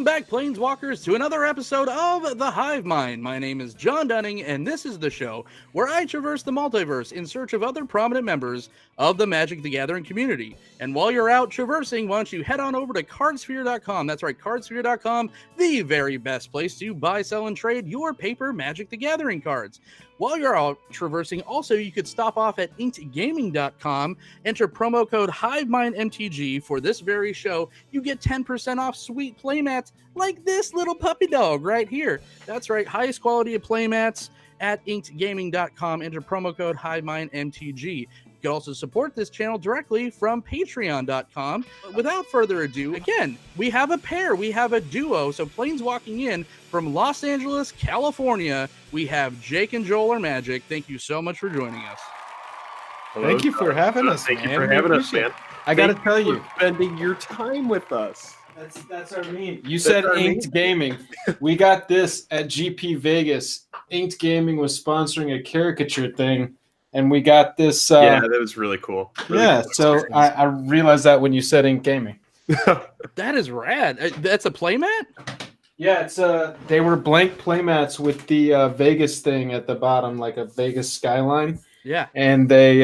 Welcome back, Planeswalkers, to another episode of the Hive Mind. My name is Jon Dunning, and this is the show where I traverse the multiverse in search of other prominent members of the Magic the Gathering community. And while you're out traversing, why don't you head on over to cardsphere.com. That's right, cardsphere.com, the very best place to buy, sell, and trade your paper Magic the Gathering cards. While you're out traversing, also, you could stop off at inkedgaming.com, enter promo code HiveMindMTG for this very show. You get 10% off sweet playmats like this little puppy dog right here. That's right, highest quality of playmats at inkedgaming.com. Enter promo code HiveMindMTG. You can also support this channel directly from patreon.com. Without further ado, again, we have a pair, we have a duo. So Planeswalking in from Los Angeles, California, we have Jake and Joel or Magic. Thank you so much for joining us. Hello, Thank you for having us, Thank man. you for having us, man. I got to tell Thank you you, for spending your time with us. that's our meme. You said our Inked meme. Gaming. We got this at GP Vegas. Inked Gaming was sponsoring a caricature thing, and we got this. Yeah, that was really cool. Really Yeah, cool so experience. I realized that when you said Inked Gaming. That is rad. That's a playmat? Yeah, it's they were blank playmats with the Vegas thing at the bottom, like a Vegas skyline, Yeah. and they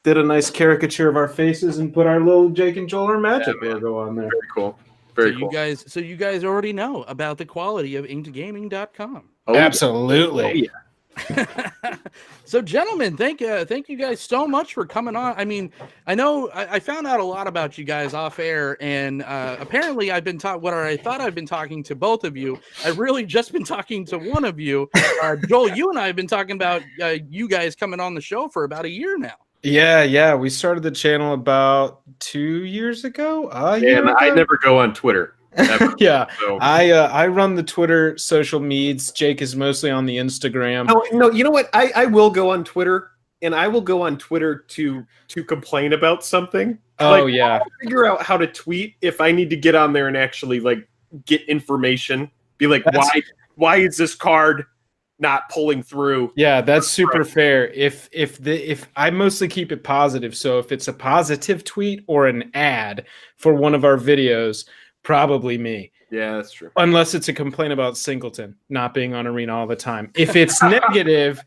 did a nice caricature of our faces and put our little Jake and Joel or Magic Yeah, man. logo on there. Very cool. Very so cool. you guys already know about the quality of inkedgaming.com. Oh, yeah. Absolutely. Oh, yeah. So, gentlemen, thank you guys so much for coming on. I mean, I know I found out a lot about you guys off air, and apparently I've been what I thought I've been talking to both of you. I've really just been talking to one of you. Joel, you and I have been talking about you guys coming on the show for about a year now. Yeah. We started the channel about 2 years ago. And I never go on Twitter. Ever. Yeah, So. I run the Twitter social medias. Jake is mostly on the Instagram. No, you know what? I will go on Twitter, and I will go on Twitter to complain about something. Oh, Like, yeah. I'll figure out how to tweet if I need to get on there and actually like get information. Be like, why is this card not pulling through? Yeah, that's super fair. If I mostly keep it positive, so if it's a positive tweet or an ad for one of our videos, probably me. Yeah, that's true. Unless it's a complaint about Singleton not being on Arena all the time. If it's negative,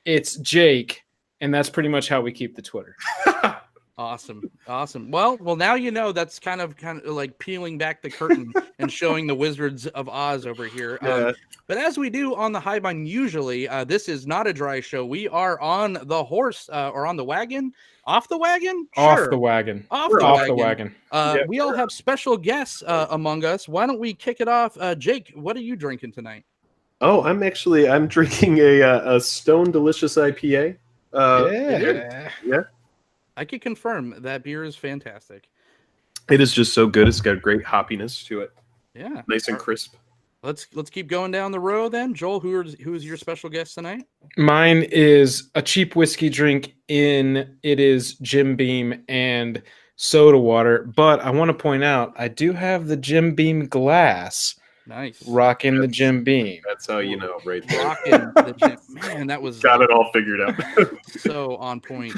it's Jake, and that's pretty much how we keep the Twitter. Awesome. Well, now you know. That's kind of like peeling back the curtain and showing the Wizards of Oz over here. Yeah. But as we do on the Hive Mind, usually this is not a dry show. We are on the horse or on the wagon. Off the wagon? Off Sure. the wagon. Off Off the the wagon. We all have special guests among us. Why don't we kick it off? Jake, what are you drinking tonight? Oh, I'm drinking a Stone Delicious IPA. Yeah. I can confirm that beer is fantastic. It is just so good. It's got great hoppiness to it. Yeah. Nice and crisp. Let's keep going down the road then. Joel, who's your special guest tonight? Mine is a cheap whiskey drink it is Jim Beam and soda water, but I want to point out I do have the Jim Beam glass. Nice. Rocking the Jim Beam. That's how you know, right there. Rocking the gym. Man, that was Got it all figured out. so on point.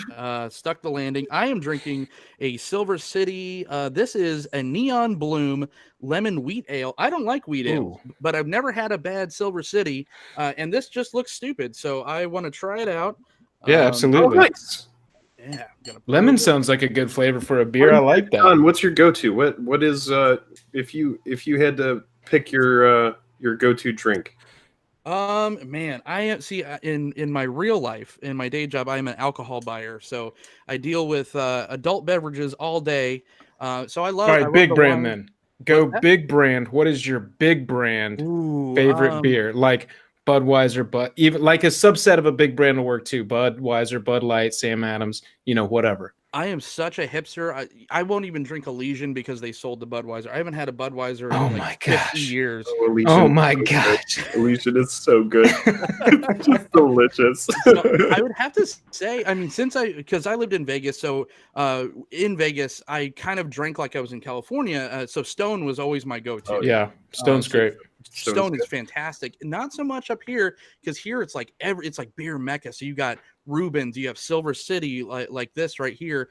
Stuck the landing. I am drinking a Silver City. This is a Neon Bloom lemon wheat ale. I don't like wheat ale, but I've never had a bad Silver City. And this just looks stupid. So I want to try it out. Yeah, absolutely. Oh, nice. Yeah. Lemon sounds like a good flavor for a beer. I like that. John, what's your go-to? What is if you had to pick your go-to drink? Man, I see in my real life, in my day job, I'm an alcohol buyer, so I deal with adult beverages all day. So I love. All right, big brand wine. then. Go big brand. What is your big brand favorite beer? Like Budweiser, but even like a subset of a big brand will work too. Budweiser, Bud Light, Sam Adams, whatever. I am such a hipster. I won't even drink Elysian because they sold the Budweiser. I haven't had a Budweiser in like 50 years. Oh, Elysian Oh my is so gosh. good. Elysian is so good. It's just delicious. So I would have to say, I mean, because I lived in Vegas, so in Vegas, I kind of drank like I was in California. So Stone was always my go-to. Yeah, Stone's great. Stone is fantastic. Not so much up here, because here it's like it's like beer mecca. So you got Rubens, you have Silver City, like this right here.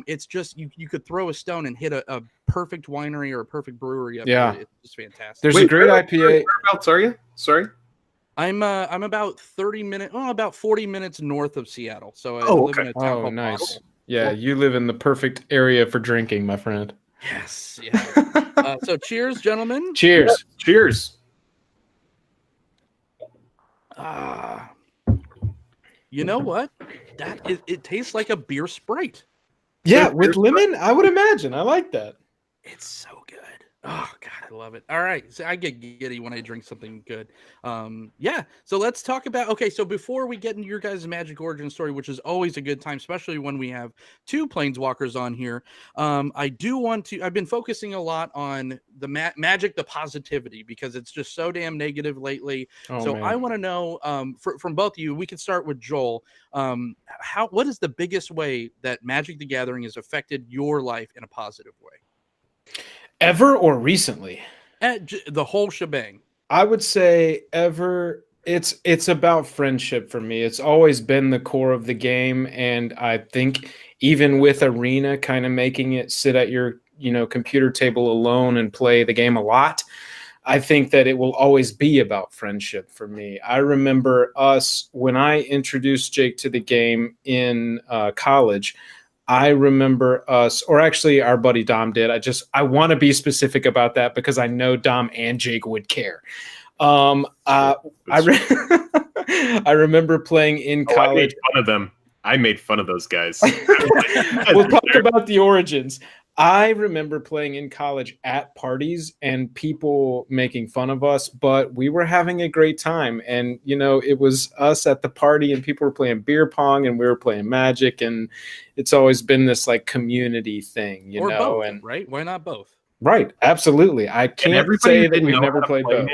It's just you could throw a stone and hit a perfect winery or a perfect brewery up here. It's just fantastic. There's a great IPA. Whereabouts are you? Sorry. I'm about 40 minutes north of Seattle. So I live in a town called nice. Boston. Yeah, you live in the perfect area for drinking, my friend. Yes. Yeah. So cheers, gentlemen. Cheers. Yeah, cheers. You know what? It tastes like a beer Sprite. Yeah, with lemon, I would imagine. I like that. It's so good. Oh God, I love it. All right, so I get giddy when I drink something good. Yeah. So let's talk about. Okay, so before we get into your guys' Magic origin story, which is always a good time, especially when we have two Planeswalkers on here, I do want to. I've been focusing a lot on the Magic, the positivity, because it's just so damn negative lately. I want to know from both of you. We could start with Joel. What is the biggest way that Magic the Gathering has affected your life in a positive way? Ever or recently? The whole shebang. I would say ever. It's about friendship for me. It's always been the core of the game, and I think even with Arena kind of making it sit at your computer table alone and play the game a lot, I think that it will always be about friendship for me. I remember when I introduced Jake to the game in college. I remember us, or actually our buddy Dom did. I want to be specific about that because I know Dom and Jake would care. I remember playing in college. I made fun of them. I made fun of those guys. We'll talk about the origins. I remember playing in college at parties and people making fun of us, but we were having a great time. And, it was us at the party and people were playing beer pong and we were playing Magic. And it's always been this like community thing, or both, right? Why not both? Right. Absolutely. I can't say that we've never played both.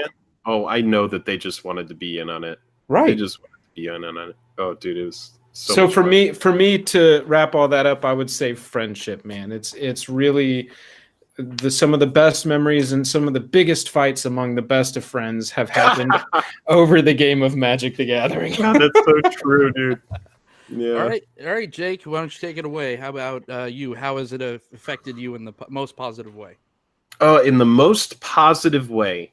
Oh, I know that they just wanted to be in on it. Right. They just wanted to be in on it. Oh, dude, it was so for me to wrap all that up, I would say friendship, man. It's really some of the best memories and some of the biggest fights among the best of friends have happened over the game of Magic the Gathering. God, that's so true, dude. Yeah. All right, Jake. Why don't you take it away? How about you? How has it affected you in the most positive way? In the most positive way.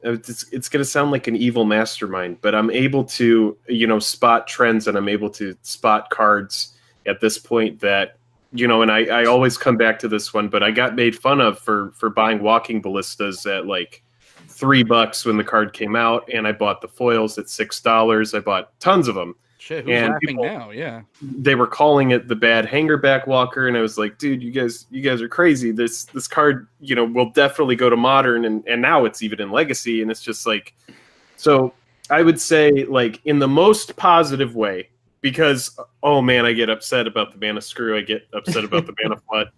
It's going to sound like an evil mastermind, but I'm able to, spot trends and I'm able to spot cards at this point that, and I always come back to this one, but I got made fun of for buying Walking Ballistas at like $3 when the card came out, and I bought the foils at $6. I bought tons of them. Shit, who's laughing now? Yeah. They were calling it the bad hangerback walker, and I was like, dude, you guys are crazy. This card, will definitely go to modern, and now it's even in legacy, and it's just like, so I would say like in the most positive way, because oh man, I get upset about the Mana Screw, I get upset about the Mana Flood.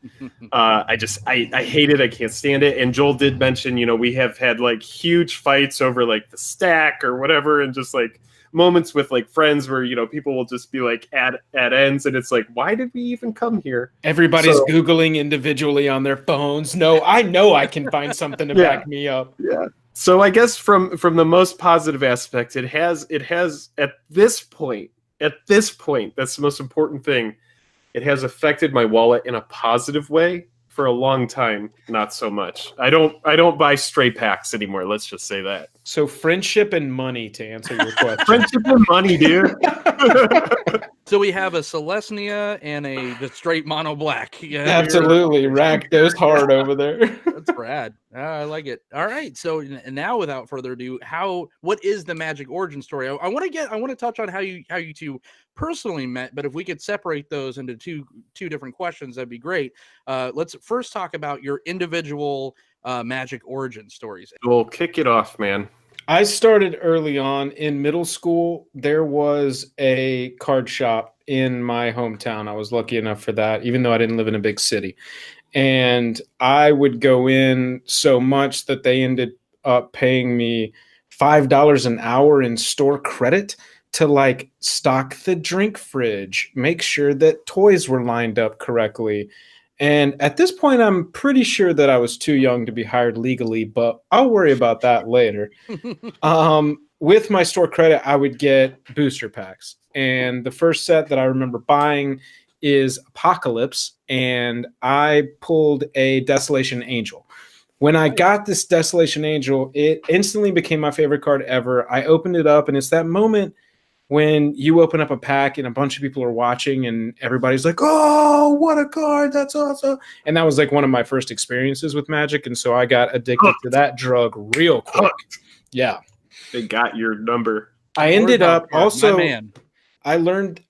I hate it, I can't stand it. And Joel did mention, we have had like huge fights over like the stack or whatever, and just like moments with like friends where people will just be like at ends, and it's like, why did we even come here? Everybody's Googling individually on their phones. No, I know I can find something to back me up. Yeah. So I guess from the most positive aspect, it has at this point, that's the most important thing. It has affected my wallet in a positive way. For a long time, not so much. I don't buy stray packs anymore. Let's just say that. So friendship and money, to answer your question. Friendship and money, dude. So we have a Celestia and the straight mono black. Yeah, absolutely. Rack goes hard over there. That's rad. I like it. All right. So now, without further ado, what is the Magic origin story? I want to touch on how you two personally met, but if we could separate those into two different questions, that'd be great. Let's first talk about your individual Magic origin stories. We'll kick it off, man. I started early on in middle school. There was a card shop in my hometown. I was lucky enough for that, even though I didn't live in a big city. And I would go in so much that they ended up paying me $5 an hour in store credit to like stock the drink fridge, make sure that toys were lined up correctly. And at this point, I'm pretty sure that I was too young to be hired legally, but I'll worry about that later. With my store credit, I would get booster packs. And the first set that I remember buying is Apocalypse, and I pulled a Desolation Angel. When I got this Desolation Angel, it instantly became my favorite card ever. I opened it up, and it's that moment when you open up a pack and a bunch of people are watching and everybody's like, oh, what a card, that's awesome. And that was like one of my first experiences with Magic, and so I got addicted to that drug real quick. Yeah. They got your number. I ended up also, my man. I learned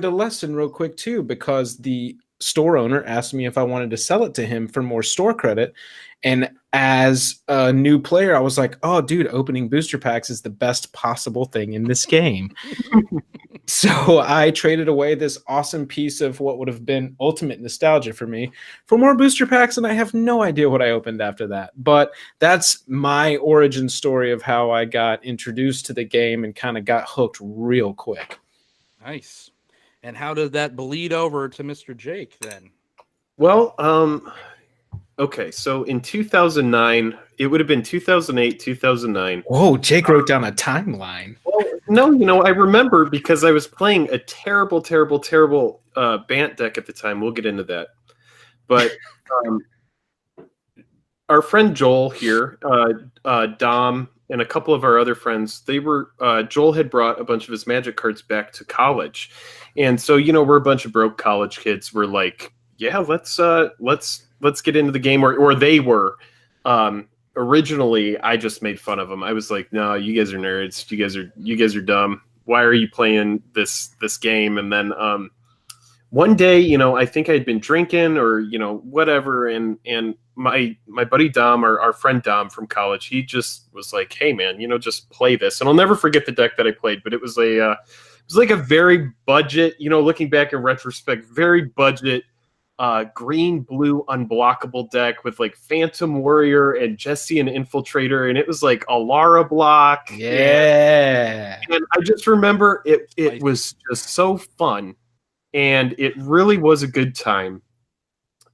a lesson real quick too, because the store owner asked me if I wanted to sell it to him for more store credit. And as a new player, I was like, oh, dude, opening booster packs is the best possible thing in this game. So I traded away this awesome piece of what would have been ultimate nostalgia for me for more booster packs, and I have no idea what I opened after that. But that's my origin story of how I got introduced to the game and kind of got hooked real quick. Nice. And how did that bleed over to Mr. Jake then? Well, okay, so in 2009, it would have been 2008, 2009. Whoa, Jake wrote down a timeline. Well, no, I remember because I was playing a terrible Bant deck at the time. We'll get into that. But our friend Joel here, Dom, and a couple of our other friends, Joel had brought a bunch of his Magic cards back to college. And so, we're a bunch of broke college kids. We're like, yeah, let's get into the game, or they were. Originally, I just made fun of them. I was like, no, you guys are nerds. You guys are dumb. Why are you playing this game? And then one day, I think I'd been drinking or whatever, and my buddy Dom, our friend Dom from college, he just was like, hey man, just play this. And I'll never forget the deck that I played, but it was like a very budget, looking back in retrospect, very budget green blue unblockable deck with like Phantom Warrior and Jesse and Infiltrator, and it was like a Lara block. Yeah. And I just remember it was just so fun, and it really was a good time.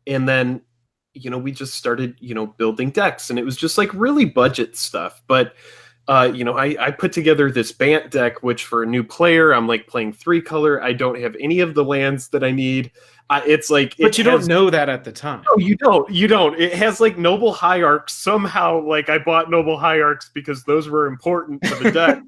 And then we just started building decks, and it was just like really budget stuff. But I put together this Bant deck, which for a new player, I'm like playing 3-color. I don't have any of the lands that I need. It's like, but you don't know that at the time. No, you don't. It has like Noble Hierarchs. Somehow, like I bought Noble Hierarchs because those were important to the deck.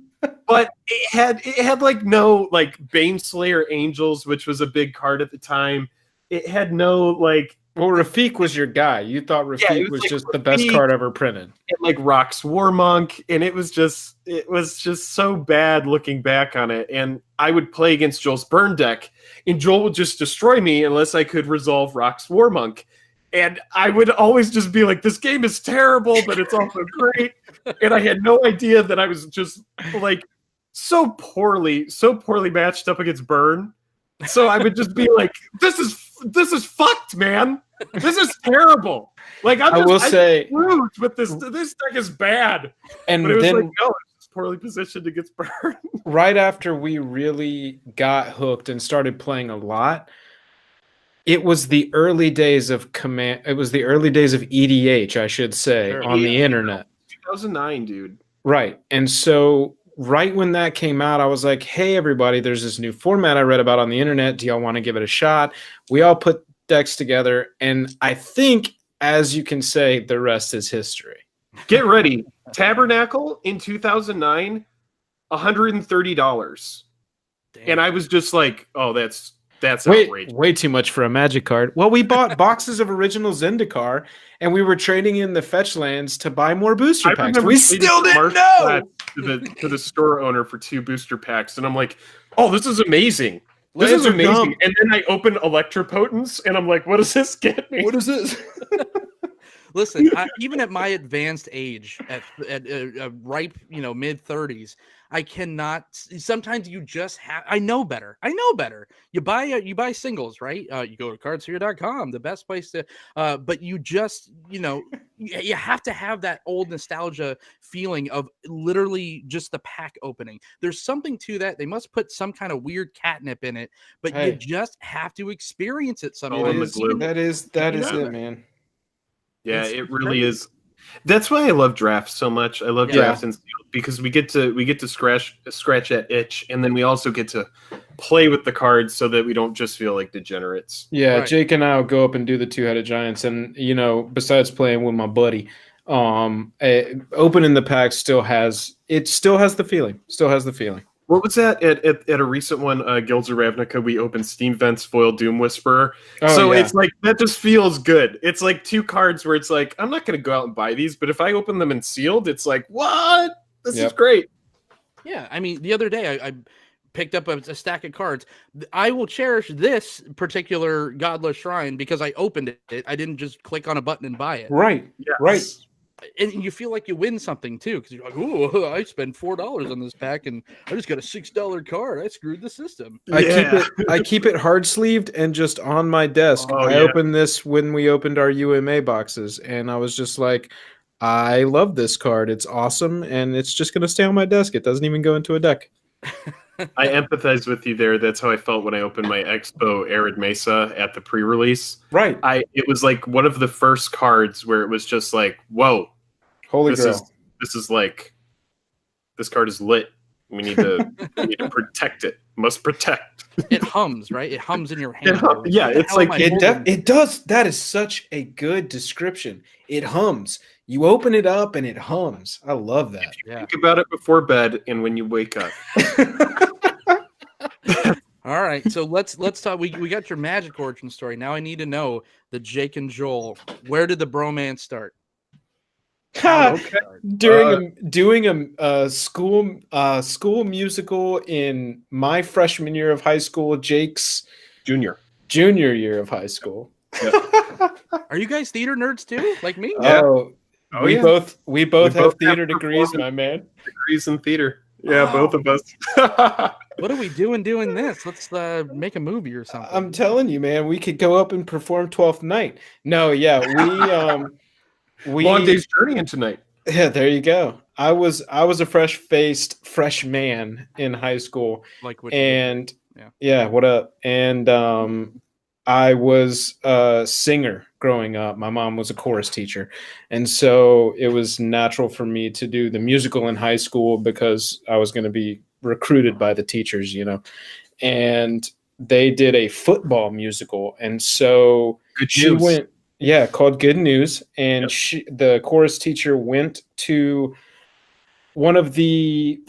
But it had like no like Baneslayer Angels, which was a big card at the time. It had no like. Well, Rafiq was your guy. You thought Rafiq was like just the best card ever printed. And like Rock's Warmonk, and it was just so bad looking back on it. And I would play against Joel's burn deck, and Joel would just destroy me unless I could resolve Rock's Warmonk. And I would always just be like, this game is terrible, but it's also great. And I had no idea that I was just like so poorly matched up against burn. So I would just be like, this is fucked, man. This is terrible. Like I will say, but this deck is bad. And but it was then, like, no, it's poorly positioned against burn. Right after we really got hooked and started playing a lot, it was the early days of command. It was the early days of EDH, I should say, on the internet. 2009, dude. Right, and so right when that came out, I was like, hey, everybody, there's this new format I read about on the internet. Do y'all want to give it a shot? We all put decks together, and I think, as you can say, the rest is history. Get ready. Tabernacle in 2009, $130. And I was just like, oh, that's outrageous. Way too much for a Magic card. Well, we bought boxes of original Zendikar, and we were trading in the fetch lands to buy more booster packs. We still didn't know. To the store owner for 2 booster packs, and I'm like, oh, this is amazing. This is amazing. Dumb. And then I open Electropotence, and I'm like, what does this get me? What is this? Listen, even at my advanced age, at ripe, mid-30s, I cannot. Sometimes you just have. I know better. You buy singles, right? You go to cardsphere.com, the best place to. But you just, you have to have that old nostalgia feeling of literally just the pack opening. There's something to that. They must put some kind of weird catnip in it, but you just have to experience it sometimes. That is it, man. Yeah, it really is. That's why I love drafts so much. I love drafts and sealed because we get to scratch that itch, and then we also get to play with the cards so that we don't just feel like degenerates. Yeah, right. Jake and I will go up and do the two-headed giants, and besides playing with my buddy, opening the pack still has the feeling. What was that at a recent one, Guilds of Ravnica? We opened Steam Vents Foil Doom Whisperer. It's like that just feels good. It's like two cards where it's like I'm not going to go out and buy these, but if I open them in sealed, it's like what? This is great. Yeah, I mean, the other day I picked up a stack of cards. I will cherish this particular Godless Shrine because I opened it. I didn't just click on a button and buy it. Right. Yes. Right. And you feel like you win something too, because you're like, "Oh, I spent $4 on this pack, and I just got a $6 card. I screwed the system." I keep it hard sleeved and just on my desk. I opened this when we opened our UMA boxes, and I was just like, "I love this card. It's awesome, and it's just gonna stay on my desk. It doesn't even go into a deck." I empathize with you there. That's how I felt when I opened my Expo Arid Mesa at the pre-release. Right. It was like one of the first cards where it was just like, whoa, holy grail. This is like, this card is lit. We need to protect it. Must protect. It hums, right? It hums in your hand. It's like it does. That is such a good description. It hums. You open it up and it hums. I love that. Think about it before bed and when you wake up. All right, so let's talk. We got your Magic origin story. Now I need to know the Jake and Joel. Where did the bromance start? Doing a school musical in my freshman year of high school. Jake's junior year of high school. Yeah. Are you guys theater nerds too, like me? Yeah. We both have theater degrees, my man. Degrees in theater. Yeah, both of us. What are we doing this? Let's make a movie or something. I'm telling you, man, we could go up and perform 12th Night. No, yeah, we Long Day's Journey in tonight. Yeah, there you go. I was a fresh-faced freshman in high school. Like what? And what up? And I was a singer growing up. My mom was a chorus teacher. And so it was natural for me to do the musical in high school because I was going to be recruited by the teachers, And they did a football musical. And so she went, called Good News. And the chorus teacher went to one of the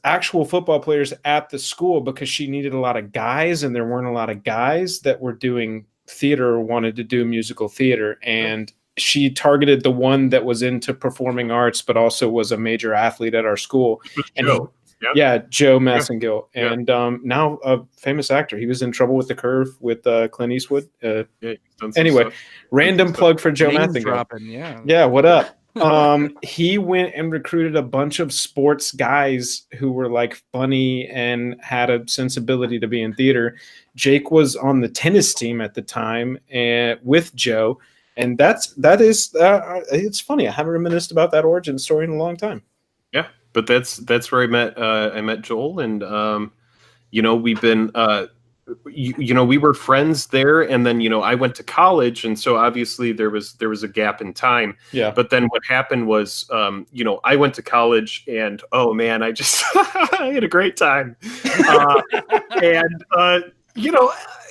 actual football players at the school because she needed a lot of guys, and there weren't a lot of guys that were doing theater or wanted to do musical theater. And she targeted the one that was into performing arts, but also was a major athlete at our school. And Joe Massengill. Yeah. And now a famous actor. He was in Trouble with the Curve with Clint Eastwood. Anyway, random plug for Joe Massengill. Yeah, what up? He went and recruited a bunch of sports guys who were like funny and had a sensibility to be in theater. Jake was on the tennis team at the time and with Joe, and it's funny. I haven't reminisced about that origin story in a long time. Yeah, but that's where I met Joel, and we've been we were friends there, and then I went to college, and so obviously there was a gap in time. Yeah. But then what happened was I went to college, and oh man, I just I had a great time.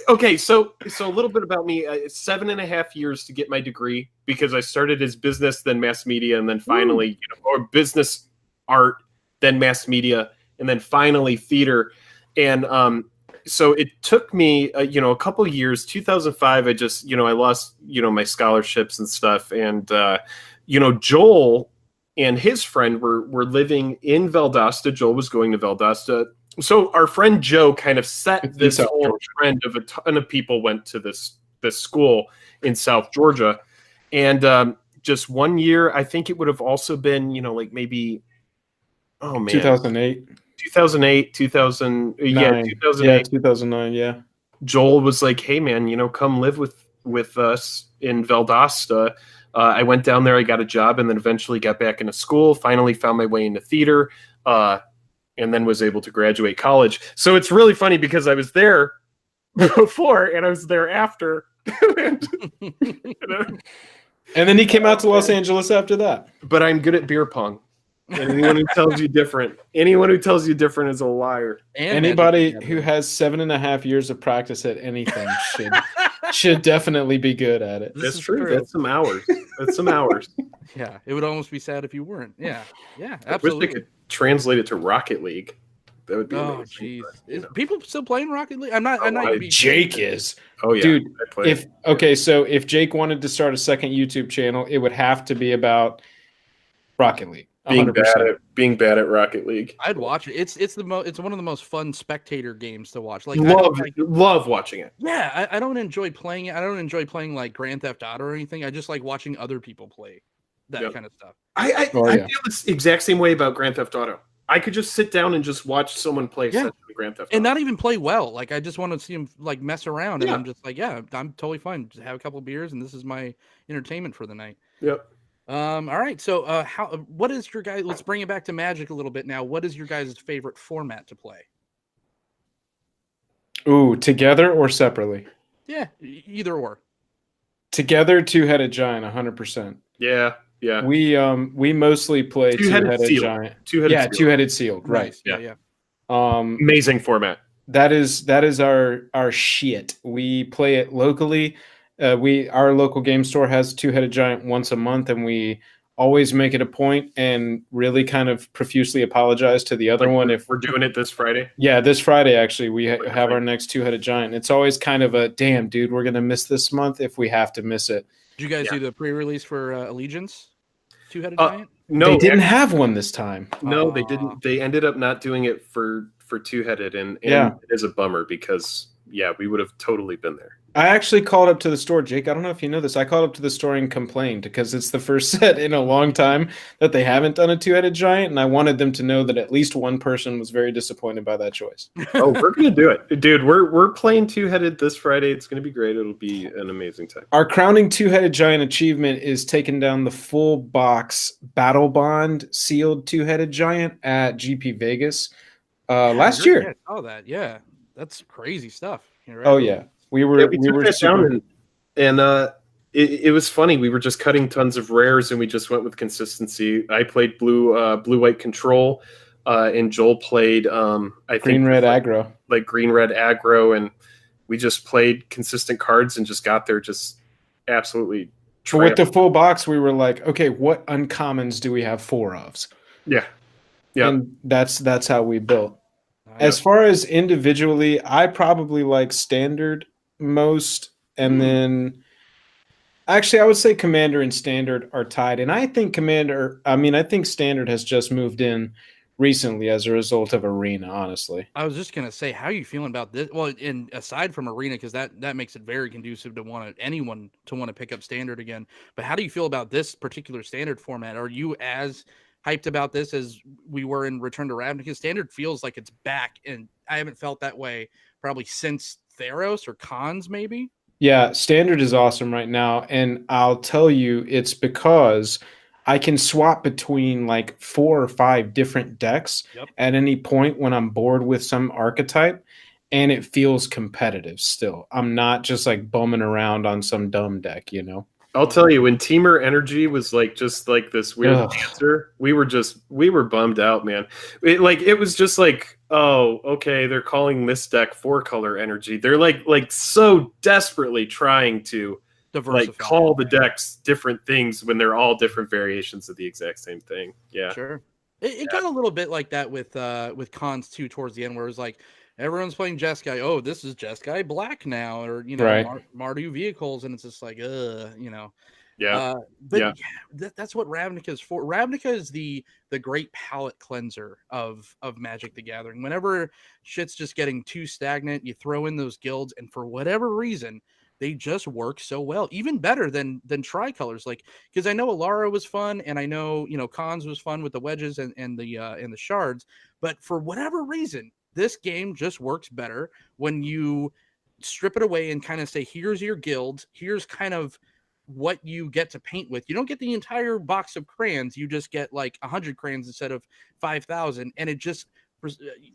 Okay, so a little bit about me. 7.5 years to get my degree because I started as business, then mass media, and then finally or business art, then mass media, and then finally theater. And so it took me, a couple of years. 2005, I just, I lost, my scholarships and stuff. And, Joel and his friend were living in Valdosta. Joel was going to Valdosta. So our friend Joe kind of set this whole trend of a ton of people went to this school in South Georgia. And just 1 year, I think it would have also been, like maybe, oh man, 2008. 2008, 2000, yeah, 9. 2008. Yeah, 2009. Yeah. Joel was like, "Hey man, come live with us in Valdosta." I went down there, I got a job, and then eventually got back into school. Finally, found my way into theater, and then was able to graduate college. So it's really funny because I was there before and I was there after. And then he came out to Los Angeles after that. But I'm good at beer pong. And anyone who tells you different is a liar. And anybody who has 7.5 years of practice at anything should definitely be good at it. That's true. That's some hours. Yeah, it would almost be sad if you weren't. Yeah, absolutely. I wish they could translate it to Rocket League. That would be amazing. Jeez. Is people still playing Rocket League? I'm not. Jake is. Oh yeah, dude. So if Jake wanted to start a second YouTube channel, it would have to be about Rocket League. 100%. Being bad at Rocket League. I'd watch it. It's one of the most fun spectator games to watch. Like love watching it. Yeah, I don't enjoy playing it. I don't enjoy playing like Grand Theft Auto or anything. I just like watching other people play that kind of stuff. I feel the exact same way about Grand Theft Auto. I could just sit down and just watch someone play Grand Theft Auto. And not even play well. Like I just want to see them like mess around, and I'm just like, I'm totally fine. Just have a couple beers, and this is my entertainment for the night. Yep. All right. So, what is your guys? Let's bring it back to Magic a little bit now. What is your guys' favorite format to play? Ooh, together or separately? Yeah, either or. Together, two-headed giant, 100%. Yeah. We mostly play two-headed giant. Two-headed sealed. Right. Nice. Yeah. Amazing format. That is our shit. We play it locally. Our local game store has two-headed giant once a month, and we always make it a point and really kind of profusely apologize to the other one if we're doing it this Friday. Yeah, this Friday actually we have our next two-headed giant. It's always kind of a damn dude, we're gonna miss this month if we have to miss it. Did you guys do the pre-release for Allegiance two-headed giant? No, they didn't have one this time. No, they didn't. They ended up not doing it for two-headed, and it is a bummer because we would have totally been there. I actually called up to the store, Jake. I don't know if you know this. I called up to the store and complained because it's the first set in a long time that they haven't done a two-headed giant, and I wanted them to know that at least one person was very disappointed by that choice. Oh, we're gonna do it, dude. We're playing two-headed this Friday. It's gonna be great. It'll be an amazing time. Our crowning two-headed giant achievement is taking down the full box Battle Bond sealed two-headed giant at GP Vegas last year. I saw that. Yeah, that's crazy stuff. Right? Oh yeah. We were down and it was funny. We were just cutting tons of rares and we just went with consistency. I played blue white control, and Joel played green red aggro, and we just played consistent cards and just got there just absolutely. But with the full box, we were like, okay, what uncommons do we have 4 of? Yeah, and that's how we built. As far as individually, I probably like standard most, and then actually I would say commander and standard are tied, and I think standard has just moved in recently as a result of arena. Honestly, I was just gonna say, how are you feeling about this? Well, and aside from arena, because that makes it very conducive to anyone to want to pick up standard again, but how do you feel about this particular standard format? Are you as hyped about this as we were in Return to Ravnica? Standard feels like it's back, and I haven't felt that way probably since Theros or Cons, maybe. Yeah, standard is awesome right now, and I'll tell you, it's because I can swap between like 4 or 5 different decks at any point when I'm bored with some archetype, and it feels competitive still. I'm not just like bumming around on some dumb deck, I'll tell you, when Teamer Energy was just like this weird answer, we were bummed out, man. It was just like, oh, okay, they're calling this deck 4-color energy. They're like so desperately trying to diversify, call the decks different things when they're all different variations of the exact same thing. Yeah, sure. It got a little bit like that with Cons 2 towards the end, where it was like, everyone's playing Jeskai. Oh, this is Jeskai Black now, or Mardu vehicles, and it's just like, Yeah. That's what Ravnica is for. Ravnica is the great palate cleanser of Magic the Gathering. Whenever shit's just getting too stagnant, you throw in those guilds, and for whatever reason, they just work so well, even better than tricolors. Like, because I know Alara was fun, and I know, you know, Cons was fun with the wedges and the shards, but for whatever reason, this game just works better when you strip it away and kind of say, here's your guild, here's kind of what you get to paint with. You don't get the entire box of crayons, you just get like 100 crayons instead of 5,000, and it just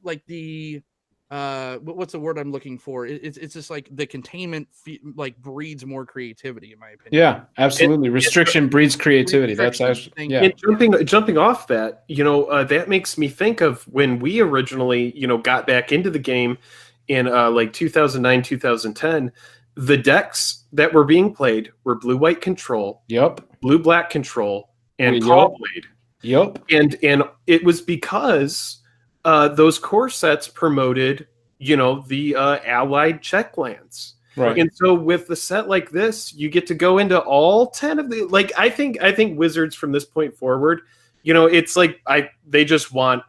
like the what's the word I'm looking for? It's just like the containment like breeds more creativity, in my opinion. Yeah, absolutely. Restriction breeds creativity. That's actually, yeah. And jumping off that, you know, that makes me think of when we originally, you know, got back into the game in like 2009, 2010. The decks that were being played were blue-white control, yep, blue-black control, and Callblade. Yep. And it was because those core sets promoted, you know, the allied check lands. Right. And so with a set like this, you get to go into all 10 of the, like, I think Wizards from this point forward, you know, it's like they just want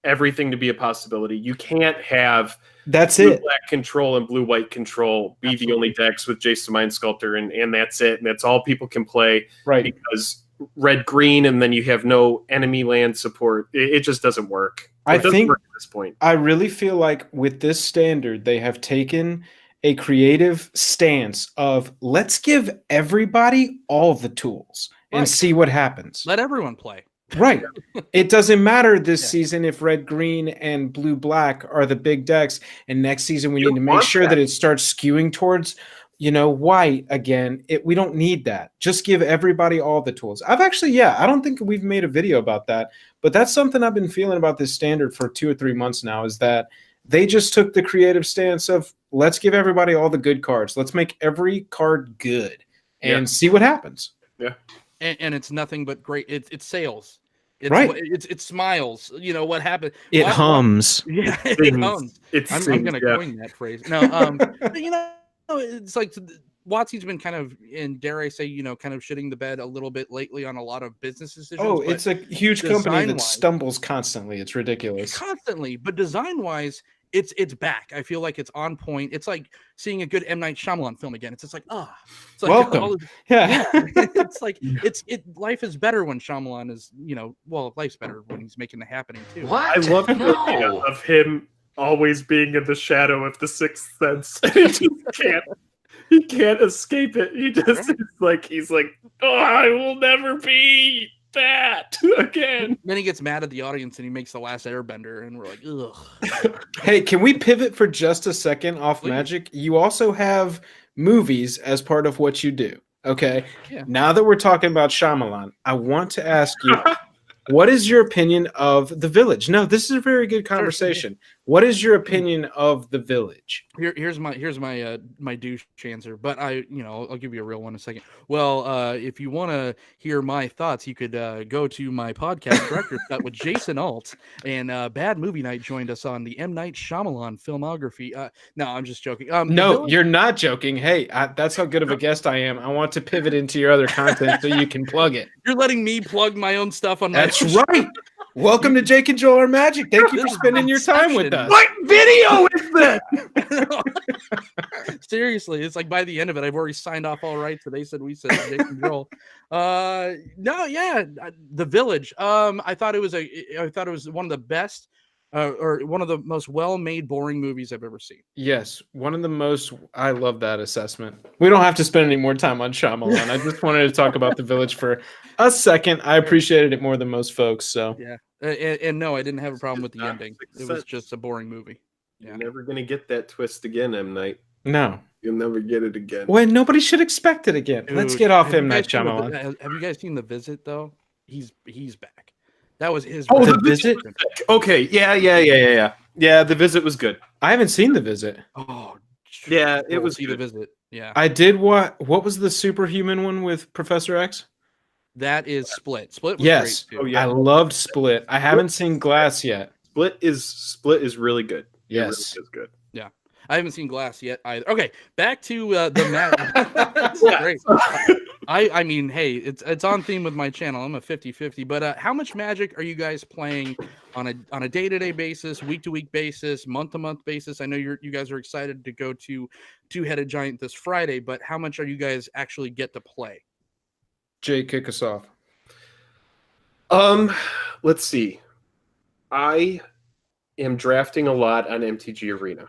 everything to be a possibility. You can't have blue-black control and blue-white control be the only decks with Jace the Mind Sculptor, and that's it. And that's all people can play. Right. Because red-green, and then you have no enemy land support. It just doesn't work. I think work at this point. I really feel like with this standard, they have taken a creative stance of let's give everybody all the tools and see what happens. Let everyone play. Right. It doesn't matter this season if red, green, and blue, black are the big decks. And next season, we need to make sure that it starts skewing towards, you know, white again. We don't need that. Just give everybody all the tools. I've actually, I don't think we've made a video about that, but that's something I've been feeling about this standard for 2 or 3 months now, is that they just took the creative stance of let's give everybody all the good cards. Let's make every card good and see what happens. Yeah. And it's nothing but great. It's sales. It's, right. It smiles. You know what happened? It hums. Yeah, it hums. I'm going to coin that phrase. No, you know, it's like Watsy's been kind of, and dare I say, you know, kind of shitting the bed a little bit lately on a lot of business decisions. Oh, it's a huge company that stumbles constantly. It's ridiculous. Constantly, but design-wise, it's back. I feel like it's on point. It's like seeing a good M. Night Shyamalan film again. It's just like, it's like, welcome. It's like life is better when Shyamalan is, you know, well, life's better when he's making it happening too. What? I love the idea of him always being in the shadow of the Sixth Sense. He can't escape it. He just he's like, I will never be that again. Then he gets mad at the audience and he makes the last airbender, and we're like, ugh. Hey, can we pivot for just a second off Magic? You also have movies as part of what you do. Okay. Yeah. Now that we're talking about Shyamalan, I want to ask you, what is your opinion of The Village? No, this is a very good conversation. What is your opinion of The Village? Here's my my douche answer, but I'll give you a real one in a second. Well, if you want to hear my thoughts, you could go to my podcast Director's Cut with Jason Alt, and Bad Movie Night joined us on the M. Night Shyamalan filmography. No, I'm just joking. No, you're not joking. Hey, that's how good of a guest I am. I want to pivot into your other content so you can plug it. You're letting me plug my own stuff on my. That's right. Welcome to Jake and Joel Are Magic. Thank you for spending your time with us. What video is this? Seriously, it's like by the end of it, I've already signed off all rights. So they said, we said Jake and Joel. The Village. I thought it was one of the best, or one of the most well-made, boring movies I've ever seen. Yes, one of the most. I love that assessment. We don't have to spend any more time on Shyamalan. I just wanted to talk about The Village for a second. I appreciated it more than most folks. So yeah, and no, I didn't have a problem with the ending. It was just a boring movie. Yeah. You're never gonna get that twist again, M. Night. No, you'll never get it again. Well, nobody should expect it again. Dude, let's get off M. Night Shyamalan. Have you guys seen The Visit though? He's back. That was his. Oh, The Visit. Okay, yeah. The Visit was good. I haven't seen The Visit. Oh, yeah, it was The Visit. Yeah, I did. What was the superhuman one with Professor X? That is Split. Split was yes. great too. I loved Split. I haven't seen Glass yet. Split is really good. Yes, it really is good. Yeah, I haven't seen Glass yet either. Okay, back to the Magic. Great. I mean, hey, it's on theme with my channel. I'm a 50-50, but how much Magic are you guys playing on a day-to-day basis, week-to-week basis, month-to-month basis? I know you guys are excited to go to Two-Headed Giant this Friday, but how much are you guys actually get to play? Jay, kick us off. Let's see. I am drafting a lot on MTG Arena.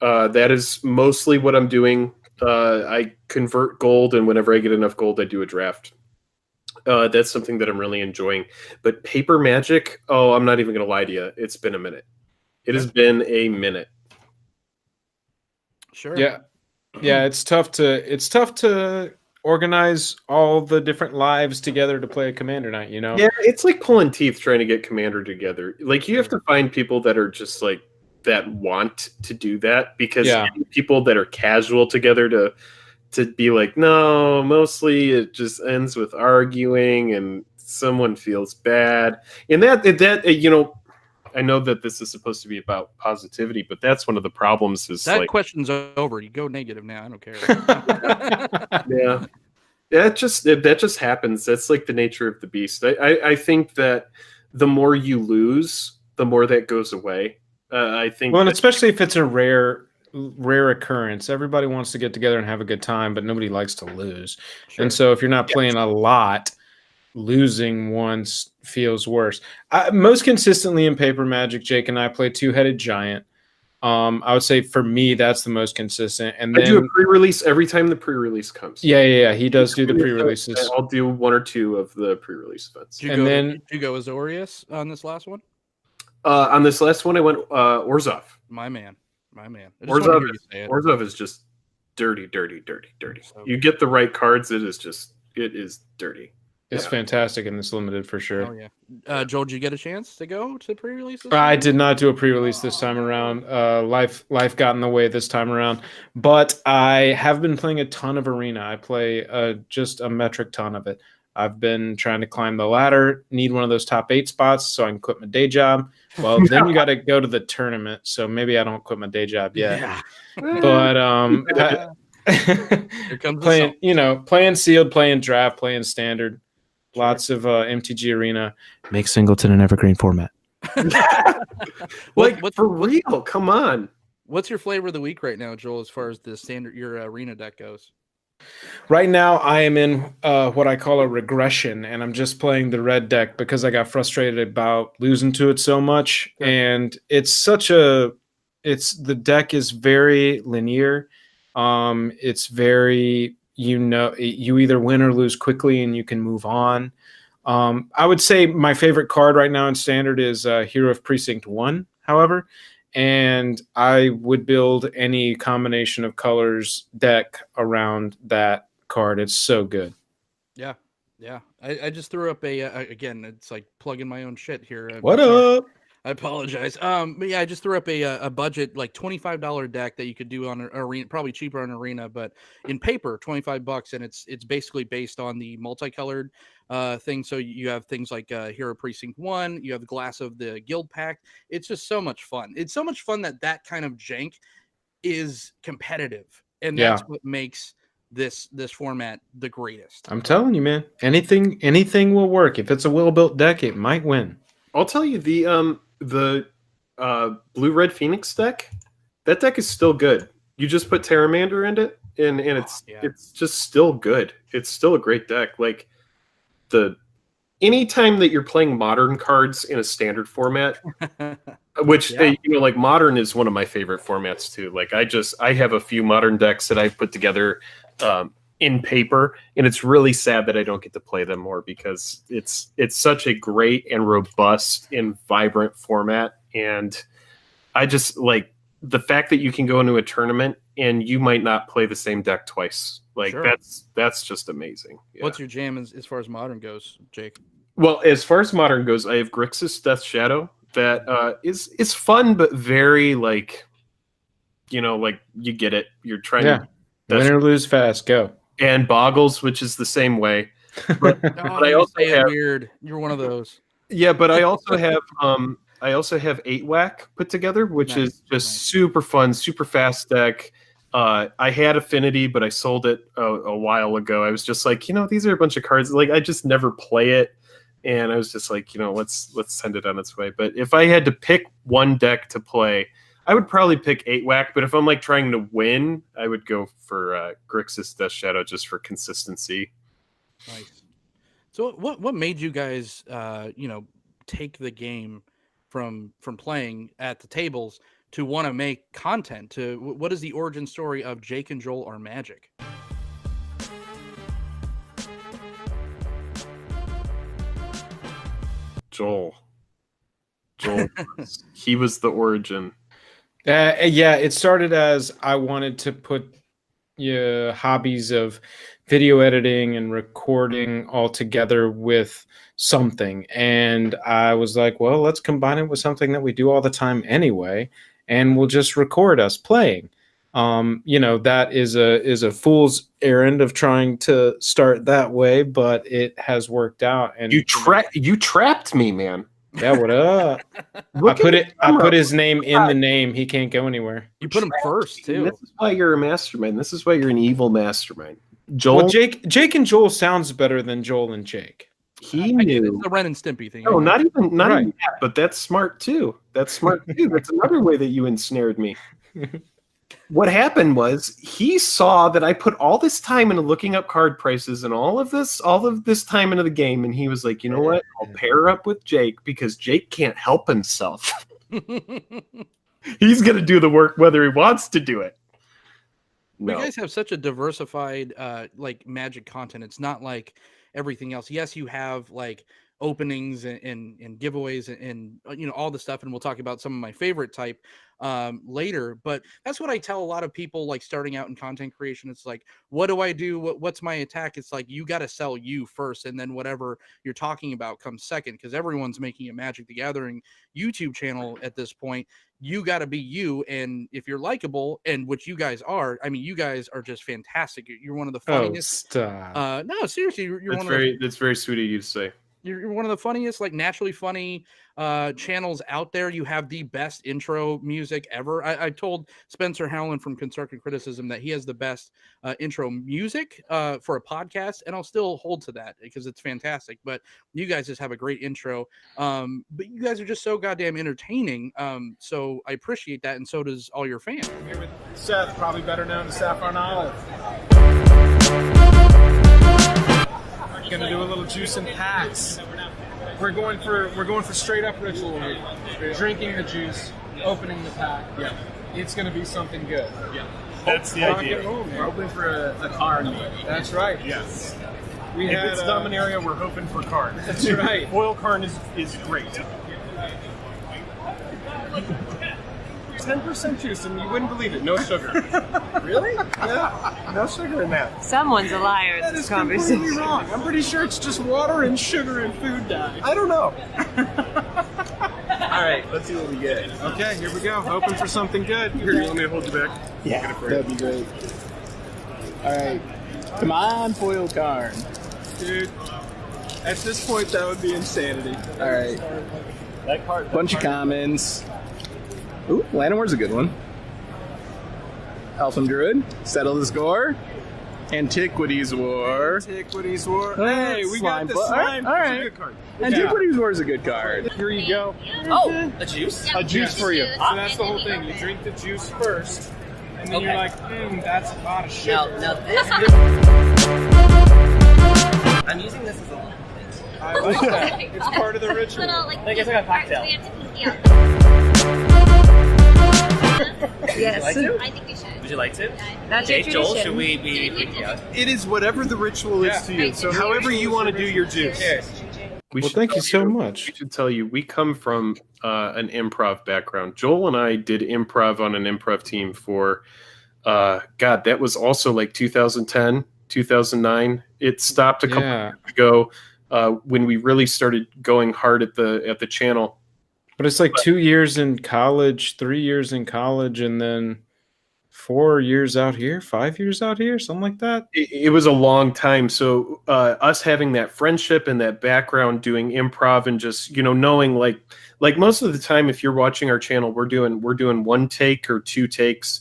That is mostly what I'm doing. I convert gold, and whenever I get enough gold, I do a draft. That's something that I'm really enjoying. But paper Magic, oh, I'm not even going to lie to you. It's been a minute. It has been a minute. Sure. Yeah. It's tough to organize all the different lives together to play a Commander night, you know? Yeah, it's like pulling teeth trying to get Commander together. Like, you have to find people that are just like, that want to do that, because people that are casual together to be like, no, mostly it just ends with arguing and someone feels bad. And that you know, I know that this is supposed to be about positivity, but that's one of the problems is that like, question's over. You go negative now. I don't care. yeah. That just happens. That's like the nature of the beast. I think that the more you lose, the more that goes away. I think, well, and especially if it's a rare occurrence, everybody wants to get together and have a good time, but nobody likes to lose. Sure. And so if you're not playing a lot, losing once feels worse. Most consistently in paper Magic, Jake and I play Two-Headed Giant. I would say for me, that's the most consistent. And then I do a pre-release every time the pre-release comes. Yeah. He does do the pre-releases. I'll do 1 or 2 of the pre-release events. Did you go Azorius on this last one? On this last one, I went Orzhov. My man. Orzhov is just dirty. So, you get the right cards, it is dirty. It's fantastic in this limited for sure. Oh yeah. Joel, did you get a chance to go to pre-release? I did not do a pre-release this time around. Life got in the way this time around. But I have been playing a ton of Arena. I play just a metric ton of it. I've been trying to climb the ladder, need one of those top 8 spots so I can quit my day job. Well, then you got to go to the tournament, so maybe I don't quit my day job yet. Yeah. But here comes playing sealed, playing draft, playing standard, lots of MTG Arena. Make Singleton an evergreen format. For real, come on. What's your flavor of the week right now, Joel, as far as the standard your Arena deck goes? Right now, I am in what I call a regression, and I'm just playing the red deck because I got frustrated about losing to it so much. Yeah. And the deck is very linear. It's very, you either win or lose quickly, and you can move on. I would say my favorite card right now in Standard is Hero of Precinct 1, however. And I would build any combination of colors deck around that card. It's so good. Yeah. I just threw up again, it's like plugging my own shit here. What up? I apologize. But yeah, I just threw up a budget like $25 deck that you could do on Arena, probably cheaper on Arena, but in paper, $25, and it's basically based on the multicolored thing. So you have things like Hero Precinct 1, you have the Glass of the Guild Pact. It's just so much fun. It's so much fun that kind of jank is competitive, and that's what makes this format the greatest. I'm telling you, man, anything will work. If it's a well-built deck, it might win. I'll tell you, the Blue-Red Phoenix deck, that deck is still good. You just put Terramander in it, and it's just still good. It's still a great deck. Like, anytime that you're playing modern cards in a standard format, which like modern is one of my favorite formats too. Like, I have a few modern decks that I've put together in paper, and it's really sad that I don't get to play them more, because it's such a great and robust and vibrant format. And I just like the fact that you can go into a tournament and you might not play the same deck twice. Like, that's just amazing. Yeah. What's your jam as far as modern goes, Jake? Well, as far as modern goes, I have Grixis Death Shadow that is fun, but very like, like you get it. You're trying to win or lose fast, go. And Boggles, which is the same way. But I also have weird. You're one of those. Yeah, but I also have 8 Whack put together, which is just super fun, super fast deck. I had Affinity, but I sold it a while ago. I was just like, these are a bunch of cards. Like, I just never play it. And I was just like, let's send it on its way. But if I had to pick one deck to play, I would probably pick 8-Whack. But if I'm like trying to win, I would go for Grixis Death Shadow just for consistency. Nice. So what made you guys take the game from playing at the tables to want to make content? What is the origin story of Jake and Joel Are Magic? Joel, he was the origin. Yeah, it started as I wanted to put hobbies of video editing and recording all together with something. And I was like, well, let's combine it with something that we do all the time anyway, and we'll just record us playing. That is a fool's errand of trying to start that way, but it has worked out. And you trapped me, man. Yeah, what up? I put his name in the name. He can't go anywhere. You put him first too. This is why you're a mastermind. This is why you're an evil mastermind. Joel, well, Jake and Joel sounds better than Joel and Jake. He knew it's the Ren and Stimpy thing. No, not even that, but that's smart too. That's another way that you ensnared me. What happened was he saw that I put all this time into looking up card prices and all of this time into the game, and he was like, you know what? I'll pair up with Jake because Jake can't help himself. He's gonna do the work whether he wants to do it. No. You guys have such a diversified like Magic content. It's not like everything else. Yes, you have like openings and giveaways and all the stuff, and we'll talk about some of my favorite type later, but that's what I tell a lot of people like starting out in content creation. It's like, what do I do? What's my attack? It's like, you got to sell you first, and then whatever you're talking about comes second, because everyone's making a Magic the Gathering YouTube channel at this point. You got to be you, and if you're likable, and which you guys are, I mean, you guys are just fantastic. You're one of the funniest. No, seriously, you're that's very sweet of you to say. You're one of the funniest, like naturally funny channels out there. You have the best intro music ever. I told Spencer Howland from Constructive Criticism that he has the best intro music for a podcast, and I'll still hold to that because it's fantastic. But you guys just have a great intro. But you guys are just so goddamn entertaining. So I appreciate that, and so does all your fans. I'm here with Seth, probably better known as Saffron Olive. Gonna do a little juice and packs. We're going for straight up ritual. Drinking the juice, opening the pack. Yeah, it's gonna be something good. Yeah, that's the idea. We're hoping for a card. That's right. Yes. If it's Dominaria, we're hoping for card. That's right. Foil card is great. 10% juice, and you wouldn't believe it. No sugar. Really? Yeah. No sugar in that. Someone's a liar in this conversation. Completely wrong. I'm pretty sure it's just water and sugar and food dye. I don't know. All right, let's see what we get. Okay, here we go. Hoping for something good. Here, you want me to hold you back? Yeah, that'd be great. All right, come on, foil card. Dude, at this point, that would be insanity. All right. That card. Bunch of commons. Ooh, Llanowar's a good one. Elfin Druid, Settle the Score. Antiquities War. Antiquities War. Hey, we got the slime. All right. Good card. Antiquities War is a good card. Here you go. Oh, a juice? A juice for you. So that's the whole thing. You drink the juice first, and then you're like, that's a lot of sugar. No, this. I'm using this as a I like that. It's part of the ritual. I guess I got a cocktail. Yes. Would you like to? I think we should. Would you like to? That's Jake, your Joel, tradition. should we be freaking out? It is whatever the ritual is to you. So however you want to do your juice. Well, thank you so much. We should tell you, we come from an improv background. Joel and I did improv on an improv team for, God, that was also like 2010, 2009. It stopped a couple years ago when we really started going hard at the channel. But it's like 2 years in college, 3 years in college, and then 4 years out here, 5 years out here, something like that. It was a long time. So us having that friendship and that background doing improv and just, knowing like most of the time, if you're watching our channel, we're doing one take or two takes.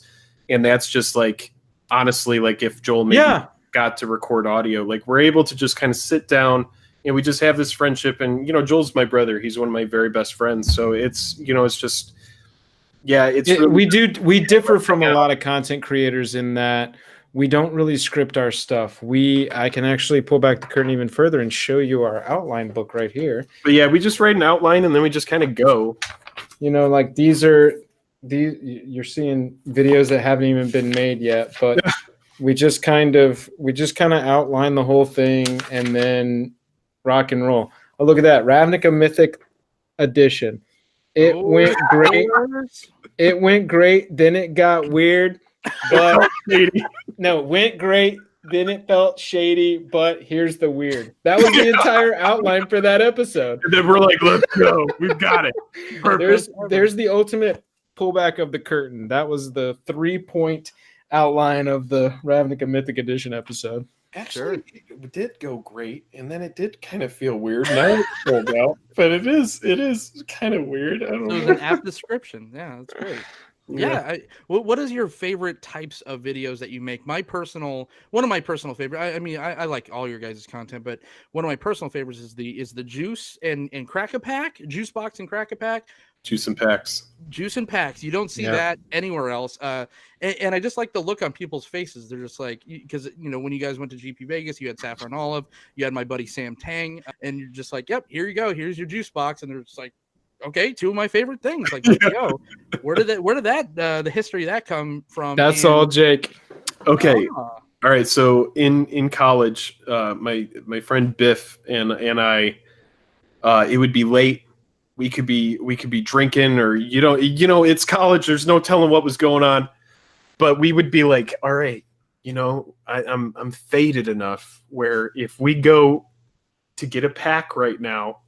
and that's just like honestly, like if Joel maybe got to record audio, like we're able to just kind of sit down and we just have this friendship. And Joel's my brother; he's one of my very best friends. So it's it's just really, we differ from a lot of content creators in that we don't really script our stuff. I can actually pull back the curtain even further and show you our outline book right here. But yeah, we just write an outline and then we just kind of go. Like these you're seeing videos that haven't even been made yet, but we just kind of outline the whole thing and then rock and roll. Oh, look at that. Ravnica Mythic Edition. It went great. It went great. Then it got weird. But no, it went great. Then it felt shady. But here's the weird. That was the entire outline for that episode. And then we're like, let's go. We've got it. Perfect. There's the ultimate pullback of the curtain. That was the 3-point outline of the Ravnica Mythic Edition episode. Actually, it did go great, and then it did kind of feel weird. Now it's pulled out, but it is kind of weird. I don't know. It was an apt description. Yeah, that's great. Yeah. What is your favorite types of videos that you make? One of my personal favorite. I like all your guys' content, but one of my personal favorites is the juice and crack a pack, juice box and crack a pack. Juice and packs. You don't see that anywhere else. And I just like the look on people's faces. They're just like, because when you guys went to GP Vegas, you had Saffron Olive, you had my buddy Sam Tang, and you're just like, yep, here you go, here's your juice box, and they're just like, okay, two of my favorite things. Like, let's go. Where did the history of that come from? That's all, Jake. Okay. All right. So in college, my friend Biff and I, it would be late. We could be drinking, or it's college. There's no telling what was going on, but we would be like, all right, I'm faded enough where if we go to get a pack right now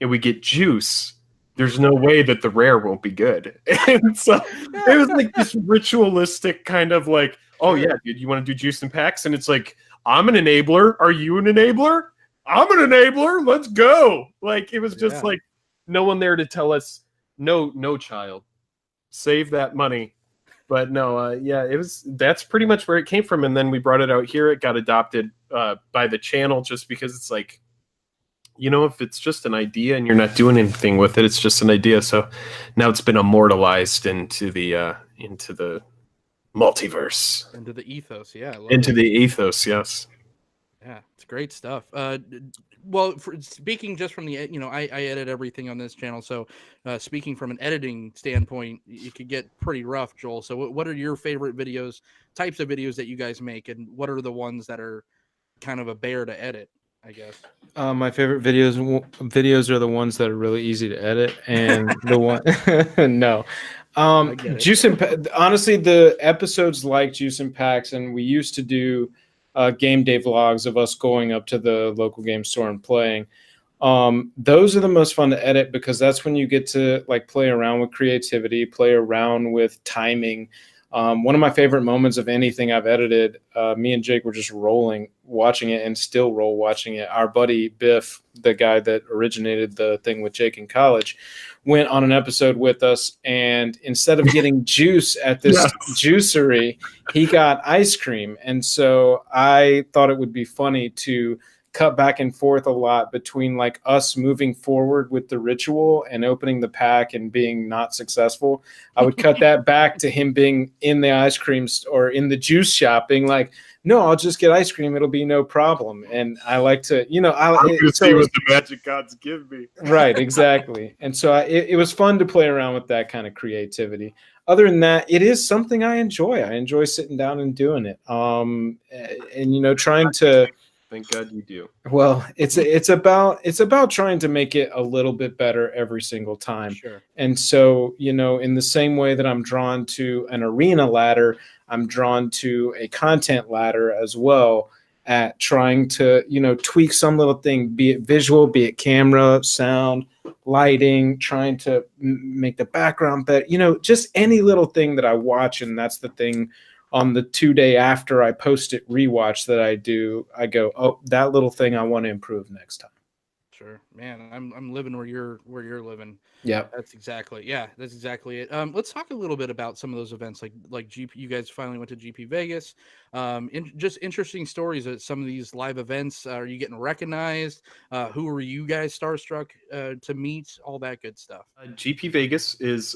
and we get juice, there's no way that the rare won't be good. And so it was like this ritualistic kind of like, oh yeah, dude, you want to do juice and packs? And it's like, I'm an enabler. Are you an enabler? I'm an enabler. Let's go. Like it was just like no one there to tell us, no, child, save that money. But no, that's pretty much where it came from. And then we brought it out here. It got adopted by the channel just because it's like, if it's just an idea and you're not doing anything with it, it's just an idea. So now it's been immortalized into the multiverse. Into the ethos, the ethos, yes. Yeah, it's great stuff. Well, speaking just from the, I edit everything on this channel. So speaking from an editing standpoint, it could get pretty rough, Joel. So what are your favorite types of videos that you guys make? And what are the ones that are kind of a bear to edit, I guess? My favorite videos are the ones that are really easy to edit. And the one, no. Juice and honestly, the episodes like Juice and Packs, and we used to do game day vlogs of us going up to the local game store and playing. Those are the most fun to edit because that's when you get to like play around with creativity, play around with timing. One of my favorite moments of anything I've edited, me and Jake were just watching it and still watching it. Our buddy Biff, the guy that originated the thing with Jake in college, went on an episode with us, and instead of getting juice at this juicery, he got ice cream. And so I thought it would be funny to cut back and forth a lot between like us moving forward with the ritual and opening the pack and being not successful. I would cut that back to him being in the ice cream or in the juice shop being like, no, I'll just get ice cream. It'll be no problem. And I like to, I'm going to see what the magic gods give me. Right, exactly. And so it was fun to play around with that kind of creativity. Other than that, it is something I enjoy. I enjoy sitting down and doing it. And trying to. Thank God you do. Well, it's about trying to make it a little bit better every single time. Sure. And so, in the same way that I'm drawn to an arena ladder, I'm drawn to a content ladder as well, at trying to, tweak some little thing, be it visual, be it camera, sound, lighting, trying to make the background better, just any little thing that I watch. And that's the thing on the 2 day after I post it rewatch that I do, I go, oh, that little thing I want to improve next time. Sure, man. I'm living where you're living. Yeah. That's exactly it. Let's talk a little bit about some of those events, like GP. You guys finally went to GP Vegas. Just interesting stories at some of these live events. Are you getting recognized? Who were you guys starstruck to meet? All that good stuff. GP Vegas is,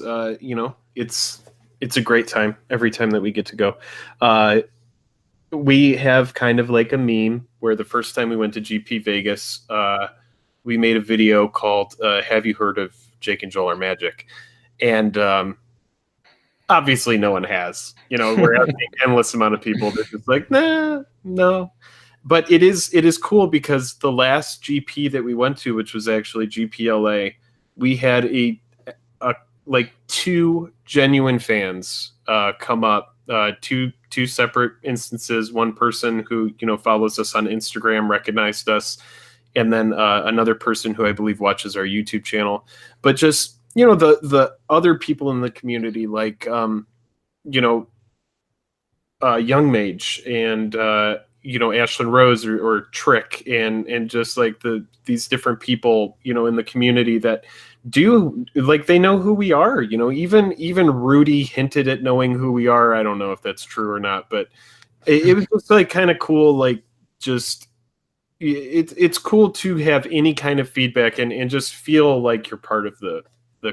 it's a great time every time that we get to go. We have kind of like a meme where the first time we went to GP Vegas, we made a video called "Have You Heard of Jake and Joel Are Magic?" And obviously, no one has. We're asking endless amount of people. They're just like, nah, no. But it is cool because the last GP that we went to, which was actually GPLA, we had a like two genuine fans come up, two separate instances. One person who follows us on Instagram recognized us, and then another person who I believe watches our YouTube channel. But just the other people in the community, like Young Mage and Ashlyn Rose or Trick, and just like these different people in the community that do, like, they know who we are. Even Rudy hinted at knowing who we are. I don't know if that's true or not, but it was just like kind of cool. Like, just it's cool to have any kind of feedback and just feel like you're part of the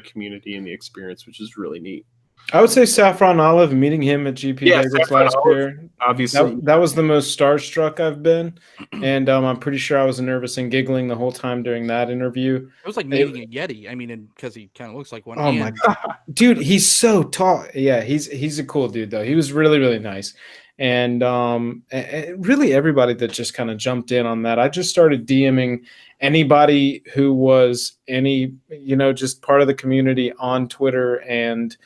community and the experience, which is really neat. I would say Saffron Olive, meeting him at GP Vegas Saffron last Olive, year. obviously. That was the most starstruck I've been. And I'm pretty sure I was nervous and giggling the whole time during that interview. It was like meeting a Yeti. I mean, because he kind of looks like one. Oh my God. Dude, he's so tall. Yeah, he's a cool dude, though. He was really, really nice. And really everybody that just kind of jumped in on that. I just started DMing anybody who was just part of the community on Twitter and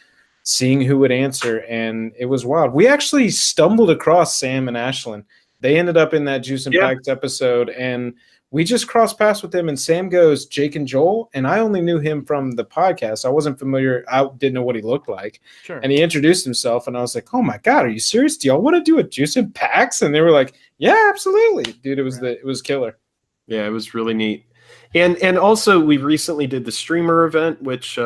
seeing who would answer, and it was wild. We actually stumbled across Sam and Ashlyn. They ended up in that Juice and Packs episode, and we just crossed paths with them, and Sam goes, Jake and Joel, and I only knew him from the podcast. I wasn't familiar. I didn't know what he looked like. Sure. And he introduced himself, and I was like, oh my God, are you serious? Do y'all want to do a Juice and Packs? And they were like, yeah, absolutely. Dude, it was killer. Yeah, it was really neat. And also we recently did the streamer event, which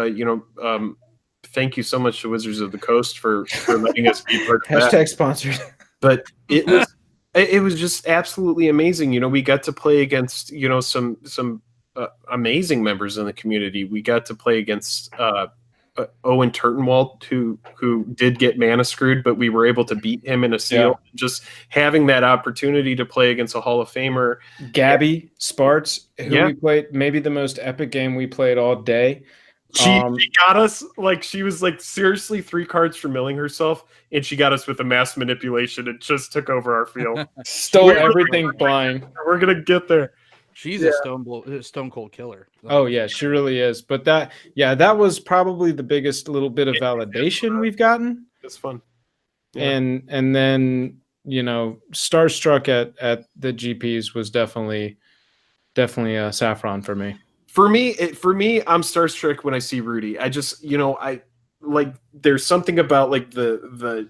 thank you so much to Wizards of the Coast for letting us be part of that. Hashtag sponsored. But it was just absolutely amazing. We got to play against some amazing members in the community. We got to play against Owen Turtenwald, who did get mana screwed, but we were able to beat him in a seal. Yeah. Just having that opportunity to play against a Hall of Famer, Gabby Sparts, who we played, maybe the most epic game we played all day. She got us, like, she was like seriously 3 cards from milling herself, and she got us with a mass manipulation and just took over our field. Stole everything blind. We're gonna get there. She's a stone cold killer. Oh yeah, she really is. But that was probably the biggest little bit of validation we've gotten. It's fun. Yeah. And then starstruck at the GPs was definitely Saffron for me. For me, I'm starstruck when I see Rudy. I just, I like, there's something about like the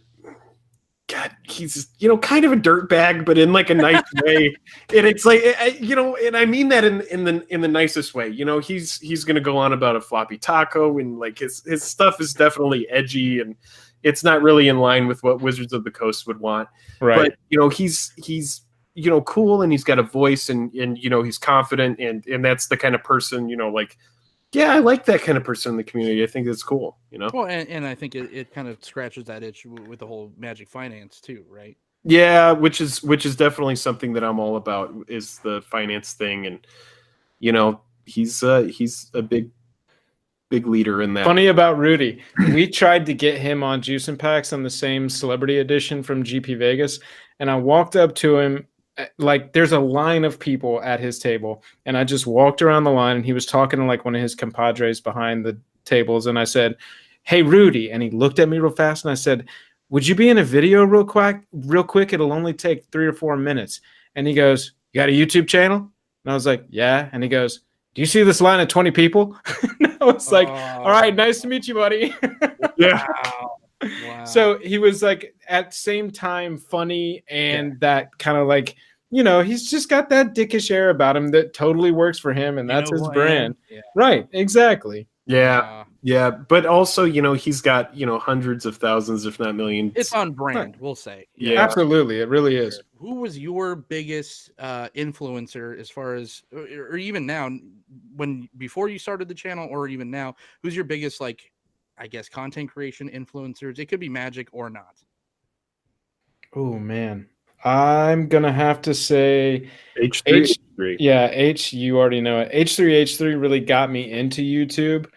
God, he's kind of a dirtbag, but in like a nice way. And it's like, and I mean that in the nicest way. He's gonna go on about a floppy taco, and like his stuff is definitely edgy, and it's not really in line with what Wizards of the Coast would want. Right. But he's cool, and he's got a voice, and he's confident, and that's the kind of person, I like that kind of person in the community. I think it's cool, Well, and I think it kind of scratches that itch with the whole Magic finance too, right? Yeah, which is definitely something that I'm all about, is the finance thing, and he's a big leader in that. Funny about Rudy, we tried to get him on Juice and Packs on the same celebrity edition from GP Vegas, and I walked up to him. Like, there's a line of people at his table, and I just walked around the line, and he was talking to like one of his compadres behind the tables, and I said, hey Rudy, and he looked at me real fast, and I said, would you be in a video real quick? It'll only take 3 or 4 minutes. And he goes, you got a YouTube channel? And I was like, yeah. And he goes, do you see this line of 20 people? And I was like, all right, nice to meet you, buddy. Yeah. Wow. So he was like at same time funny and that kind of like you know, he's just got that dickish air about him that totally works for him, and that's his brand. Yeah. Right, exactly. Yeah. Yeah, but also, you know, he's got, you know, hundreds of thousands, if not millions. It's on brand, we'll say. Yeah. Absolutely, it really is. Who was your biggest influencer as far as, or even now, before you started the channel, or even now, who's your biggest, like, I guess, content creation influencers? It could be Magic or not. Oh man, I'm gonna have to say H3. Yeah, you already know it. H3 really got me into YouTube,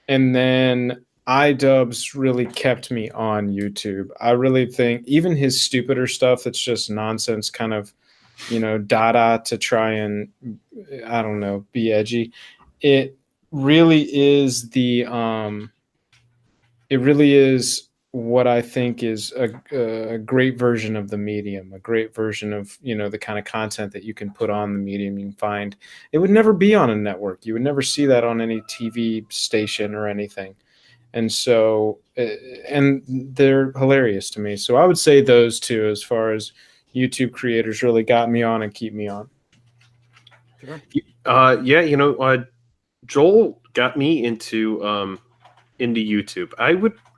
and then iDubbbz really kept me on YouTube. I really think even his stupider stuff that's just nonsense, kind of, you know, dada to try and, I don't know, be edgy. It really is it really is what I think is a great version of the medium, a great version of, you know, the kind of content that you can put on the medium. You can find it would never be on a network. You would never see that on any TV station or anything. And so, and they're hilarious to me. So I would say those two, as far as YouTube creators, really got me on and keep me on. Sure. Yeah, you know, Joel got me into YouTube.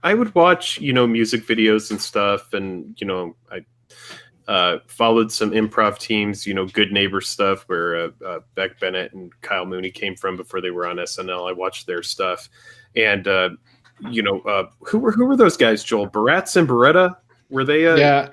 I would watch, you know, music videos and stuff, and, you know, I followed some improv teams, you know, Good Neighbor stuff, where Beck Bennett and Kyle Mooney came from before they were on SNL. I watched their stuff, and you know, who were those guys? Joel, Baratz and Beretta, were they? Yeah,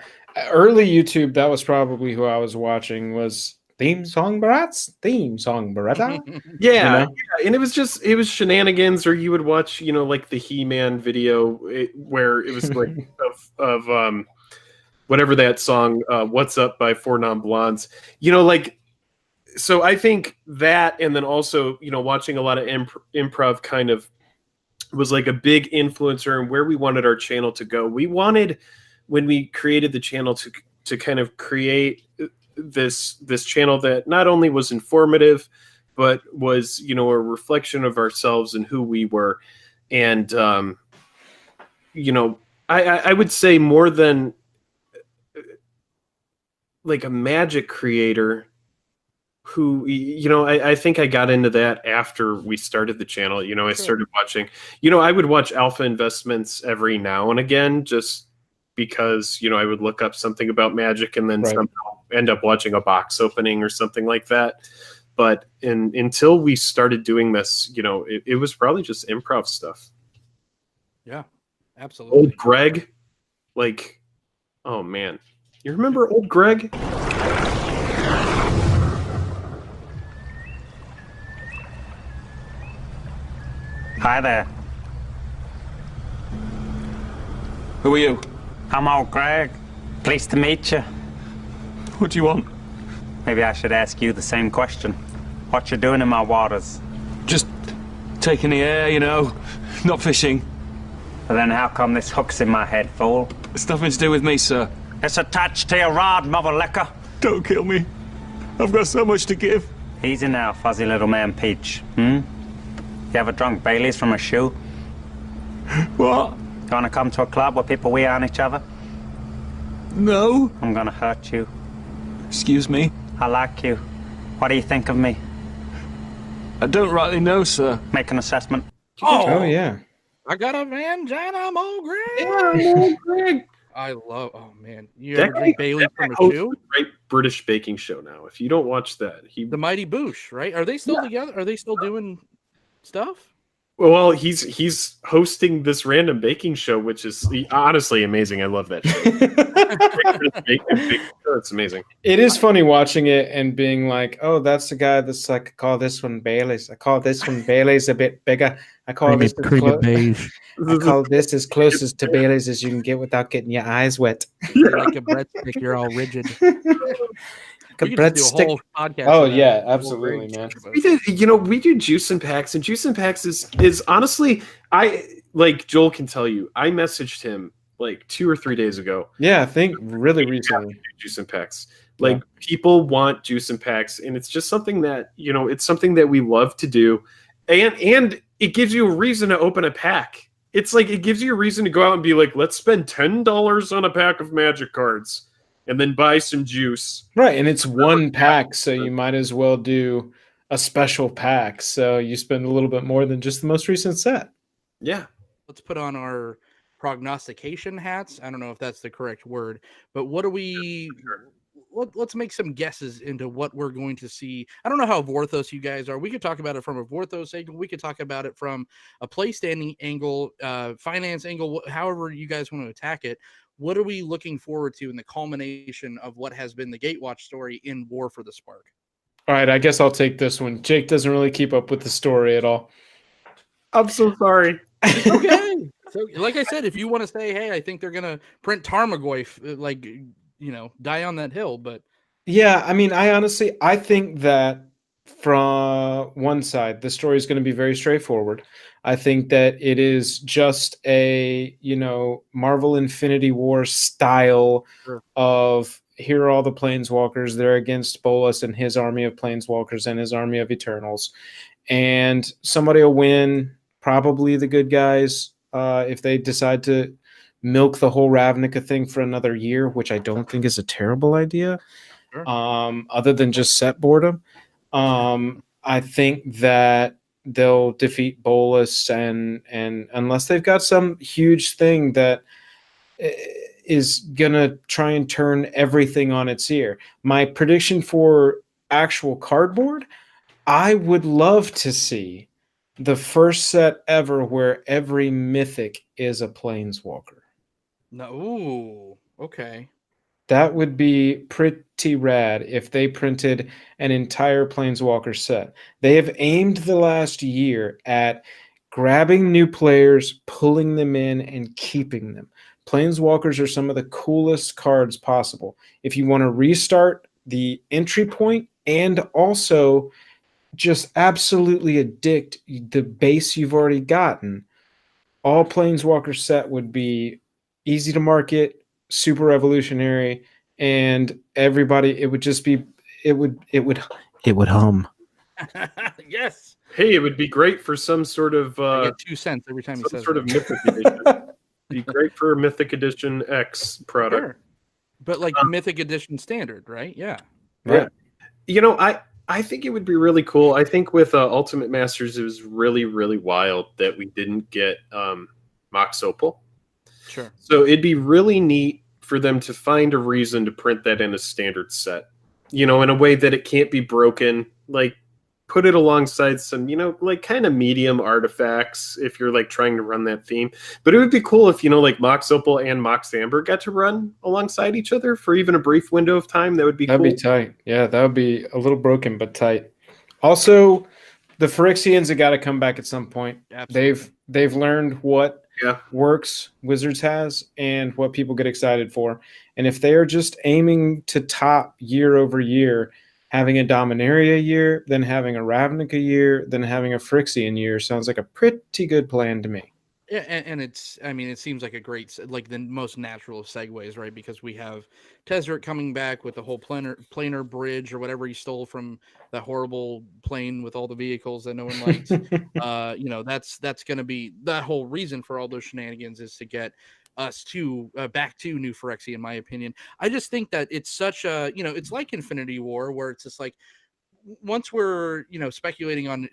early YouTube. That was probably who I was watching. Was Theme Song Baratz, Theme Song Beretta. Yeah, you know? yeah, and it was shenanigans, or you would watch, you know, like the He-Man video where it was like of whatever that song, "What's Up" by Four Non Blondes. You know, like, so I think that, and then also, you know, watching a lot of improv kind of was like a big influencer in where we wanted our channel to go. We wanted, when we created the channel, to kind of create this channel that not only was informative, but was, you know, a reflection of ourselves and who we were. And you know, I would say more than like a Magic creator who, you know, I think I got into that after we started the channel. You know, I started watching, you know, I would watch Alpha Investments every now and again, just because, you know, I would look up something about Magic and then somehow end up watching a box opening or something like that. But until we started doing this, you know, it was probably just improv stuff. Yeah, absolutely. Old Greg, like, oh man, you remember old Greg? Hi there. Who are you? I'm old Greg. Pleased to meet you. What do you want? Maybe I should ask you the same question. What you doing in my waters? Just taking the air, you know. Not fishing. Well, then how come this hook's in my head, fool? It's nothing to do with me, sir. It's attached to your rod, mother liquor. Don't kill me. I've got so much to give. Easy now, fuzzy little man Peach. You ever drunk Baileys from a shoe? What? Gonna come to a club where people wee on each other? No. I'm gonna hurt you. Excuse me? I like you. What do you think of me? I don't rightly know, sir. Make an assessment. Oh yeah. I got a Vangina, I'm old Greg. Yeah, old Greg. I love. Oh man, you That ever drink guy- Bailey that guy from a hosts shoe? a great British baking show now. If you don't watch that, The Mighty Boosh, right? Are they still together? Are they still doing stuff? well, he's hosting this random baking show, which is honestly amazing. I love that show. It's amazing. It is funny watching it and being like, oh, that's the guy that's like, I call this one Bailey's. I call this one Bailey's a bit bigger. I call this I call this as closest to Bailey's as you can get without getting your eyes wet. You're like a breadstick, you're all rigid. Like We a could just do a breadstick. whole podcast Oh on that. yeah, Whole absolutely, range. man. We did, you know, we do Juice and Packs, and Juice and Packs is honestly, I like Joel can tell you, I messaged him like 2 or 3 days ago. Yeah, I think really recently. Juice and Packs. Like people want Juice and Packs, and it's just something that, you know, it's something that we love to do, and it gives you a reason to open a pack. It's like it gives you a reason to go out and be like, let's spend $10 on a pack of Magic cards. and then buy some juice. Right, and it's one pack, so you might as well do a special pack. So you spend a little bit more than just the most recent set. Yeah. Let's put on our prognostication hats. I don't know if that's the correct word, but what do we? Let's make some guesses into what we're going to see. I don't know how Vorthos you guys are. We could talk about it from a Vorthos angle. We could talk about it from a play standing angle, finance angle, however you guys want to attack it. What are we looking forward to in the culmination of what has been the Gatewatch story in War for the Spark? All right, I guess I'll take this one. Jake doesn't really keep up with the story at all. I'm so sorry. Okay. So, like I said, if you want to say, hey, I think they're going to print Tarmogoyf, like, die on that hill, but yeah, I mean, I think that from one side, the story is going to be very straightforward. I think that it is just a, Marvel Infinity War style of here are all the Planeswalkers. They're against Bolas and his army of Planeswalkers and his army of Eternals. And somebody will win, probably the good guys, if they decide to milk the whole Ravnica thing for another year, which I don't think is a terrible idea, other than just set boredom. I think that they'll defeat Bolas, and unless they've got some huge thing that is going to try and turn everything on its ear. My prediction for actual cardboard, I would love to see the first set ever where every mythic is a Planeswalker. No, ooh, okay. That would be pretty rad if they printed an entire Planeswalker set. They have aimed the last year at grabbing new players, pulling them in, and keeping them. Planeswalkers are some of the coolest cards possible. If you want to restart the entry point and also just absolutely addict the base you've already gotten, all Planeswalker set would be easy to market, super revolutionary, and everybody, it would just be, it would hum. Yes. Hey, it would be great for some sort of I get 2 cents every time he says sort that. of Mythic Edition. Be great for a Mythic Edition X product. Sure. But like Mythic Edition standard, right? Yeah. Right. I think it would be really cool. I think with Ultimate Masters, it was really, really wild that we didn't get Mox Opal. Sure. So it'd be really neat for them to find a reason to print that in a standard set, in a way that it can't be broken. Like, put it alongside some, like kind of medium artifacts if you're like trying to run that theme. But it would be cool if, like Mox Opal and Mox Amber got to run alongside each other for even a brief window of time. That would be That'd cool. be tight. Yeah, that would be a little broken, but tight. Also, the Phyrexians have got to come back at some point. Absolutely. They've learned what works Wizards has and what people get excited for. And if they are just aiming to top year over year, having a Dominaria year, then having a Ravnica year, then having a Phyrexian year sounds like a pretty good plan to me. Yeah, and it seems like a great, like the most natural of segues, right? Because we have Tezzeret coming back with the whole planar bridge or whatever he stole from that horrible plane with all the vehicles that no one liked. That's going to be that whole reason for all those shenanigans is to get us to back to New Phyrexia, in my opinion. I just think that it's such a, it's like Infinity War, where it's just like, once we're speculating on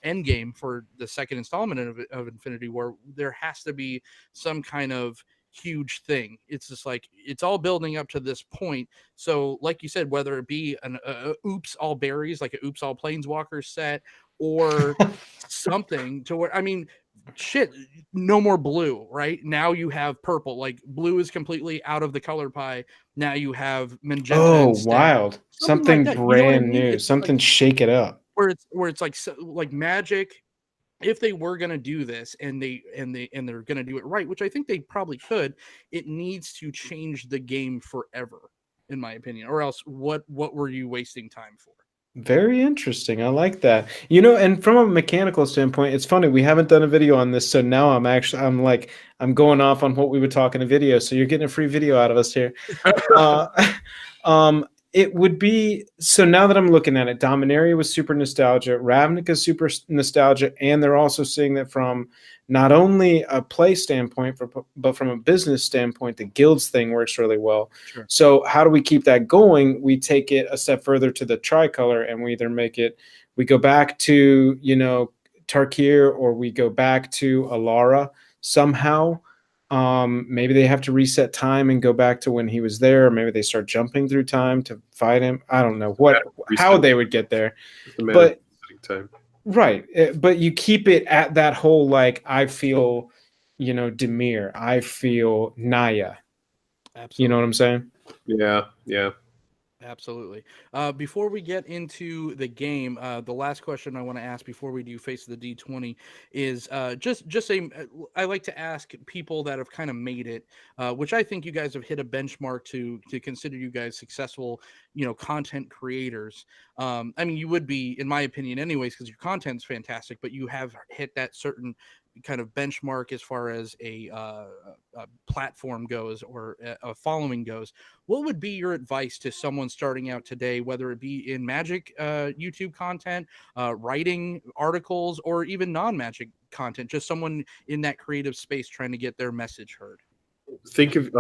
end game for the second installment of Infinity War, there has to be some kind of huge thing. It's just like it's all building up to this point. So like you said, whether it be an oops all berries, like a oops all planeswalker set, or something to where, shit, no more blue, right? Now you have purple. Like blue is completely out of the color pie. Now you have magenta. Oh, instead. wild. Something like brand new. It's something like, shake it up. Where it's like Magic, if they were going to do this and they're going to do it right, which I think they probably could, it needs to change the game forever, in my opinion. Or else what were you wasting time for? Very interesting. I like that. And from a mechanical standpoint, it's funny. We haven't done a video on this, so now I'm going off on what we would talk in a video. So you're getting a free video out of us here. it would be, so now that I'm looking at it, Dominaria was super nostalgia, Ravnica is super nostalgia, and they're also seeing that from not only a play standpoint, but from a business standpoint, the guilds thing works really well. Sure. So how do we keep that going? We take it a step further to the tricolor, and we either we go back to, Tarkir, or we go back to Alara somehow. Maybe they have to reset time and go back to when he was there. Or maybe they start jumping through time to fight him. I don't know how they would get there, but time. Right. But you keep it at that whole, like, I feel, Demir, I feel Naya. Absolutely. You know what I'm saying? Yeah. Yeah. Absolutely. Before we get into the game, the last question I want to ask before we do Face of the D20 is I like to ask people that have kind of made it, which I think you guys have hit a benchmark to consider you guys successful, content creators. I mean, you would be, in my opinion, anyways, because your content's fantastic, but you have hit that certain kind of benchmark as far as a platform goes, or a following goes. What would be your advice to someone starting out today, whether it be in Magic YouTube content, writing articles, or even non-Magic content, just someone in that creative space trying to get their message heard? Think of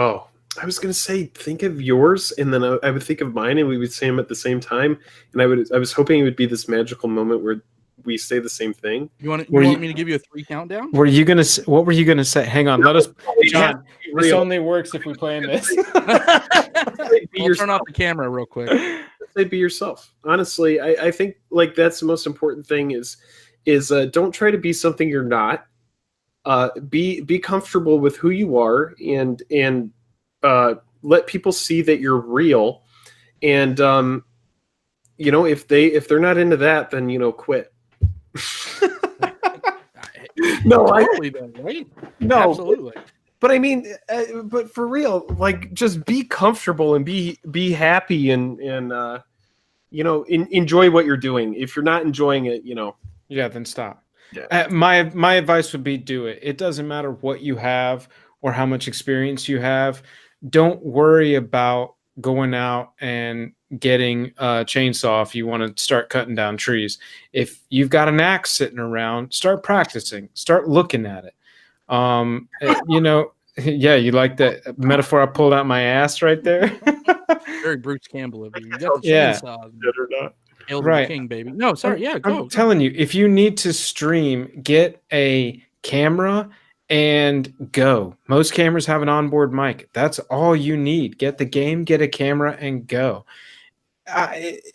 think of yours, and then I would think of mine, and we would say them at the same time. And I was hoping it would be this magical moment where we say the same thing. You want me to give you a 3 countdown? What were you gonna say? Hang on, let us. John, this only works if we play in this. We'll turn off the camera real quick. Say be yourself. Honestly, I think like that's the most important thing is don't try to be something you're not. Be comfortable with who you are, and let people see that you're real. And if they're not into that, then quit. No, totally then, right? No, absolutely. But I mean, but for real, like, just be comfortable and be happy, and enjoy what you're doing. If you're not enjoying it, yeah, then stop. Yeah. My advice would be do it. It doesn't matter what you have or how much experience you have. Don't worry about going out and getting a chainsaw if you want to start cutting down trees. If you've got an axe sitting around, start practicing, start looking at it. Yeah, you like that metaphor I pulled out my ass right there? Very Bruce Campbell of you. You got the chainsaw. Yeah. Right. King, baby. No, sorry. Yeah, go. I'm telling you, if you need to stream, get a camera and go. Most cameras have an onboard mic. That's all you need. Get the game, get a camera, and go.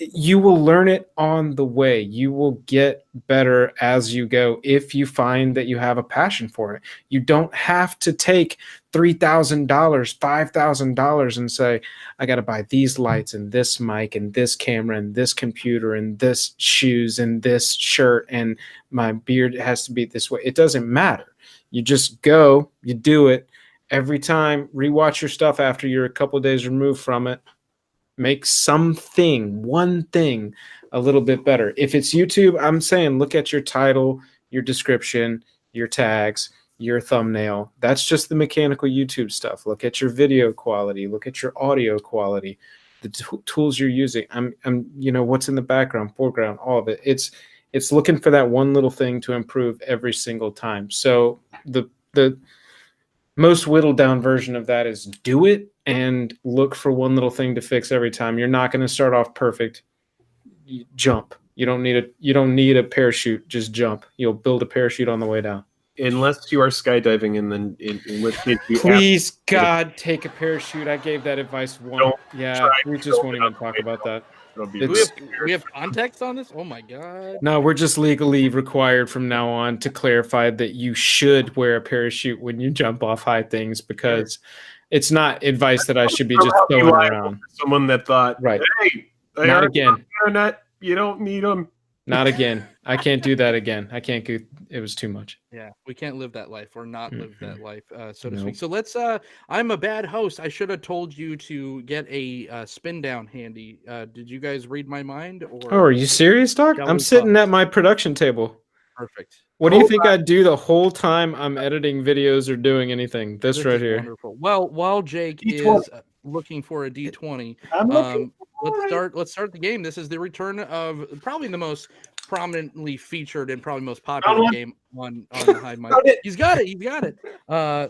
You will learn it on the way. You will get better as you go if you find that you have a passion for it. You don't have to take $3,000, $5,000 and say, I got to buy these lights and this mic and this camera and this computer and this shoes and this shirt and my beard has to be this way. It doesn't matter. You just go, you do it every time. Rewatch your stuff after you're a couple of days removed from it. Make one thing a little bit better. If it's YouTube, I'm saying look at your title, your description, your tags, your thumbnail. That's just the mechanical YouTube stuff. Look at your video quality. Look at your audio quality, the tools you're using. I'm what's in the background, foreground, all of it. It's looking for that one little thing to improve every single time. So the most whittled down version of that is do it and look for one little thing to fix every time. You're not going to start off perfect. You jump. You don't need a parachute. Just jump. You'll build a parachute on the way down. Unless you are skydiving, and then in which case you please God take a parachute. I gave that advice once. Yeah, we just won't even talk about that. We have context on this? Oh my God. No, we're just legally required from now on to clarify that you should wear a parachute when you jump off high things, because it's not advice that I should be just throwing around. Someone that thought, right? Hey, not again. You don't need them. Not again. I can't do that again. I can't go. It was too much. Yeah, we can't live that life or not live that life, so to speak. So let's. I'm a bad host. I should have told you to get a spin down handy. Did you guys read my mind? Or are you serious, Doc? I'm sitting at my production table. Perfect. What do you think I do the whole time I'm editing videos or doing anything? This right here. Wonderful. Well, while Jake is looking for a D20, I'm looking let's start the game. This is the return of probably the most prominently featured and probably most popular game on the Hive Mind. He's got it.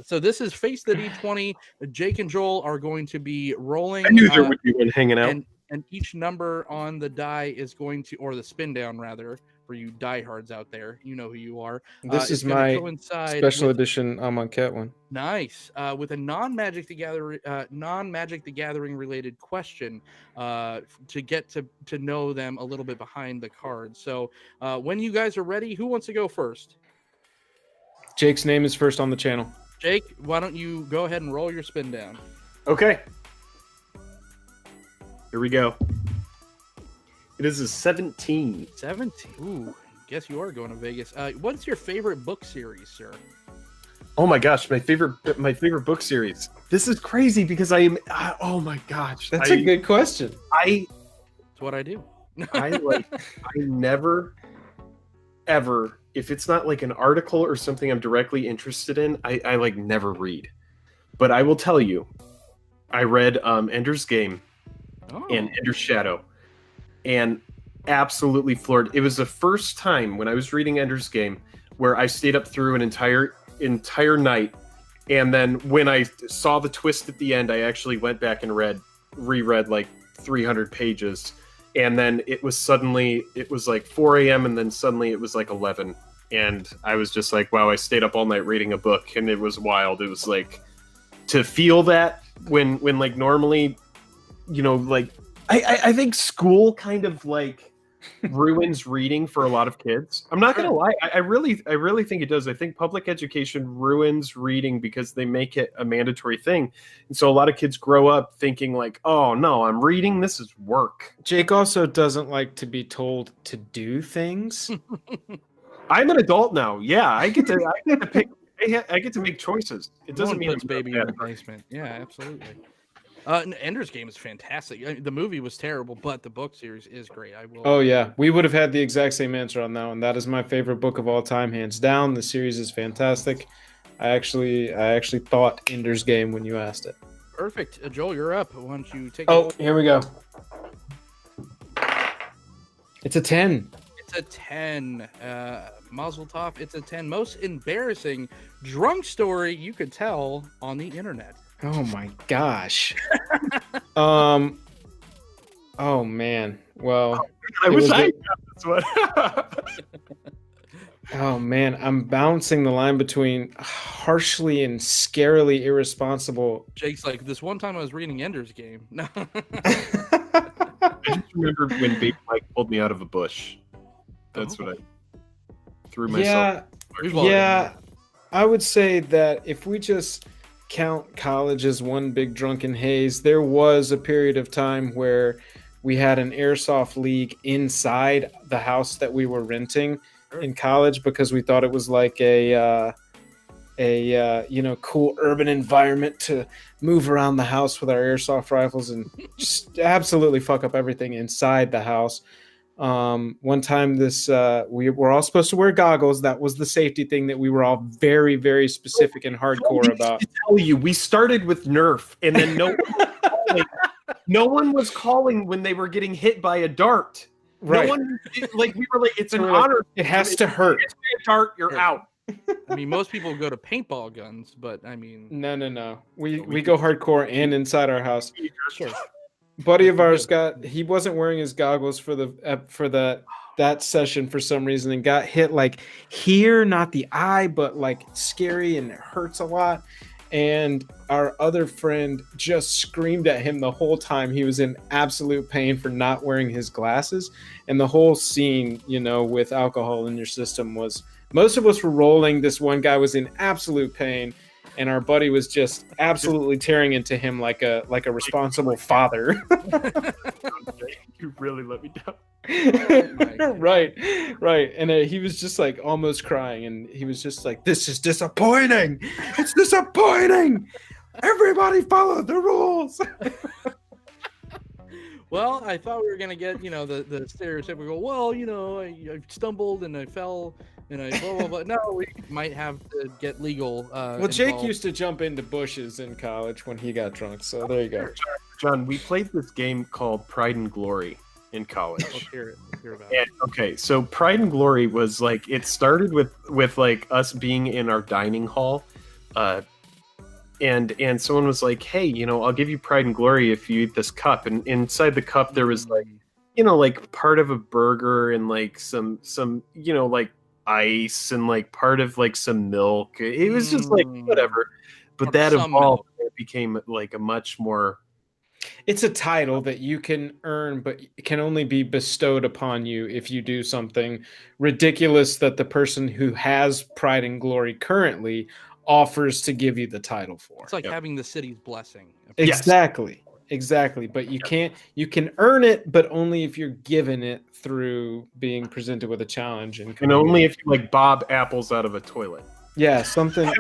So this is Face the D20. Jake and Joel are going to be rolling. I knew there would be one hanging out. And each number on the die is going to, or the spin down rather, for you diehards out there, you know who you are. This is my special edition Amonkhet one. Nice. With a non-Magic the Gathering related question to get to know them a little bit behind the cards. So when you guys are ready, who wants to go first? Jake's name is first on the channel. Jake, why don't you go ahead and roll your spin down? Okay. Here we go. It is a 17. 17. Ooh, guess you are going to Vegas. What's your favorite book series, sir? Oh my gosh, my favorite book series. This is crazy because oh my gosh. That's a good question. It's what I do. I never ever, if it's not like an article or something I'm directly interested in, I like never read. But I will tell you, I read Ender's Game and Ender's Shadow, and absolutely floored. It was the first time when I was reading Ender's Game where I stayed up through an entire night, and then when I saw the twist at the end, I actually went back and reread like 300 pages, and then it was like 4 a.m. and then suddenly it was like 11, and I was just like, wow, I stayed up all night reading a book, and it was wild. It was like, to feel that when like normally, you know, like I think school kind of like ruins reading for a lot of kids. I'm not gonna lie, I really think it does. I think public education ruins reading because they make it a mandatory thing, and so a lot of kids grow up thinking like, oh no, I'm reading, this is work. Jake also doesn't like to be told to do things. I'm an adult now. Yeah, I get to pick. I get to make choices. It doesn't mean it's baby in the basement. Yeah, absolutely. Ender's Game is fantastic. I mean, the movie was terrible, but the book series is great. Oh yeah, we would have had the exact same answer on that one. That is my favorite book of all time, hands down. The series is fantastic. I actually thought Ender's Game when you asked it. Perfect, Joel, you're up. Why don't you take? Here we go. It's a 10. It's a 10. Mazel tov. It's a 10. Most embarrassing drunk story you could tell on the internet. Oh my gosh. Oh man. Well, I wish I got this one. Oh man, I'm bouncing the line between harshly and scarily irresponsible. Jake's like, this one time I was reading Ender's Game. No. I just remembered when Baby Mike pulled me out of a bush. That's what I threw myself. Yeah. I would say that if we just count college as one big drunken haze, there was a period of time where we had an airsoft league inside the house that we were renting in college because we thought it was like a cool urban environment to move around the house with our airsoft rifles and just absolutely fuck up everything inside the house. One time we were all supposed to wear goggles. That was the safety thing that we were all very, very specific and hardcore about. I tell you, we started with Nerf, and then no one was calling when they were getting hit by a dart. Right. No one, we were like, it's an honor. It has to hurt. It's a dart, you're out. I mean, most people go to paintball guns, but I mean, no. We go hardcore and inside our house. Sure. Buddy of ours he wasn't wearing his goggles for that session for some reason and got hit like here, not the eye, but like scary, and it hurts a lot. And our other friend just screamed at him the whole time. He was in absolute pain for not wearing his glasses. And the whole scene, with alcohol in your system was, most of us were rolling. This one guy was in absolute pain, and our buddy was just absolutely tearing into him like a responsible father. You really let me down. Right. And he was just like almost crying, and he was just like, this is disappointing. It's disappointing. Everybody follow the rules. Well, I thought we were going to get, the stereotypical, well, I stumbled and I fell and I blah, blah, blah. No, we might have to get legal. Well, Jake used to jump into bushes in college when he got drunk, so there you go. John, we played this game called Pride and Glory in college. Let's hear it. Let's hear about And, okay, so Pride and Glory was like, it started with like us being in our dining hall, and someone was like, hey, you know, I'll give you Pride and Glory if you eat this cup, and inside the cup there was like, you know, like part of a burger and like some you know, like ice and like part of like some milk. It was just like whatever, but Or that some evolved. milk. It became like a much more. It's a title that you can earn, but it can only be bestowed upon you if you do something ridiculous that the person who has Pride and Glory currently offers to give you the title for. It's like having the city's blessing. Exactly. Exactly. But you can earn it, but only if you're given it through being presented with a challenge. And only if you like bob apples out of a toilet. Yeah, something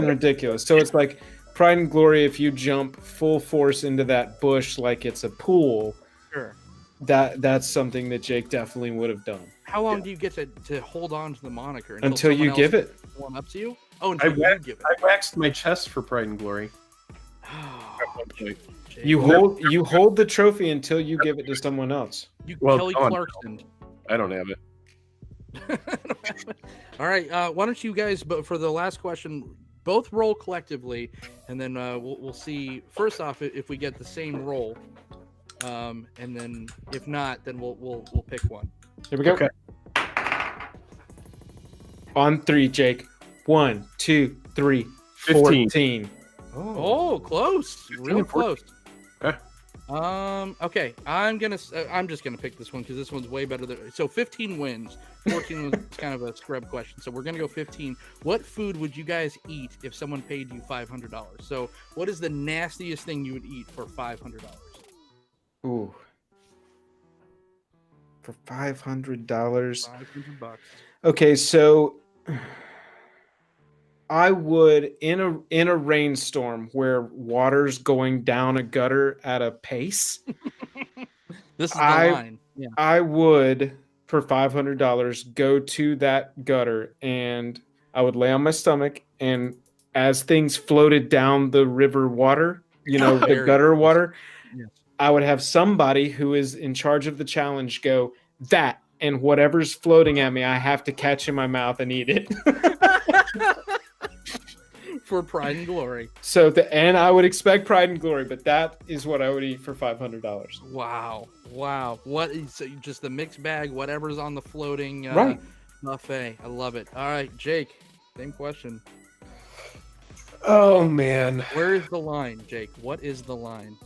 ridiculous. So it's like Pride and Glory, if you jump full force into that bush like it's a pool, Sure. that's something that Jake definitely would have done. How long do you get to hold on to the moniker Until you give it? Warm up to you? Oh, until you give it. I waxed my chest for Pride and Glory. You hold the trophy until you give it to someone else. You Well, Kelly Dawn, Clarkson. I don't have it. All right. Why don't you guys, but for the last question, both roll collectively, and then we'll see. First off, if we get the same roll, and then if not, then we'll pick one. Here we go. Okay. On 3, Jake. 1, 2, 3, 15. 14. Oh, close. Real and 14. close. Okay. Okay. I'm just gonna pick this one because this one's way better than. So 15 wins. 14 was kind of a scrub question. So we're gonna go 15. What food would you guys eat if someone paid you $500? So what is the nastiest thing you would eat for $500? Ooh. For $500. $500. Okay, so I would in a rainstorm where water's going down a gutter at a pace. This is the line. Yeah. I would, for $500, go to that gutter and I would lay on my stomach, and as things floated down the river water, you know, the gutter water, Yes. I would have somebody who is in charge of the challenge go, that, and whatever's floating at me, I have to catch in my mouth and eat it. For Pride and Glory. So and I would expect Pride and Glory, but that is what I would eat for $500. Wow. What is so just the mixed bag, whatever's on the floating Right. buffet. I love it. All right, Jake, same question. Oh man. Where is the line, Jake? What is the line?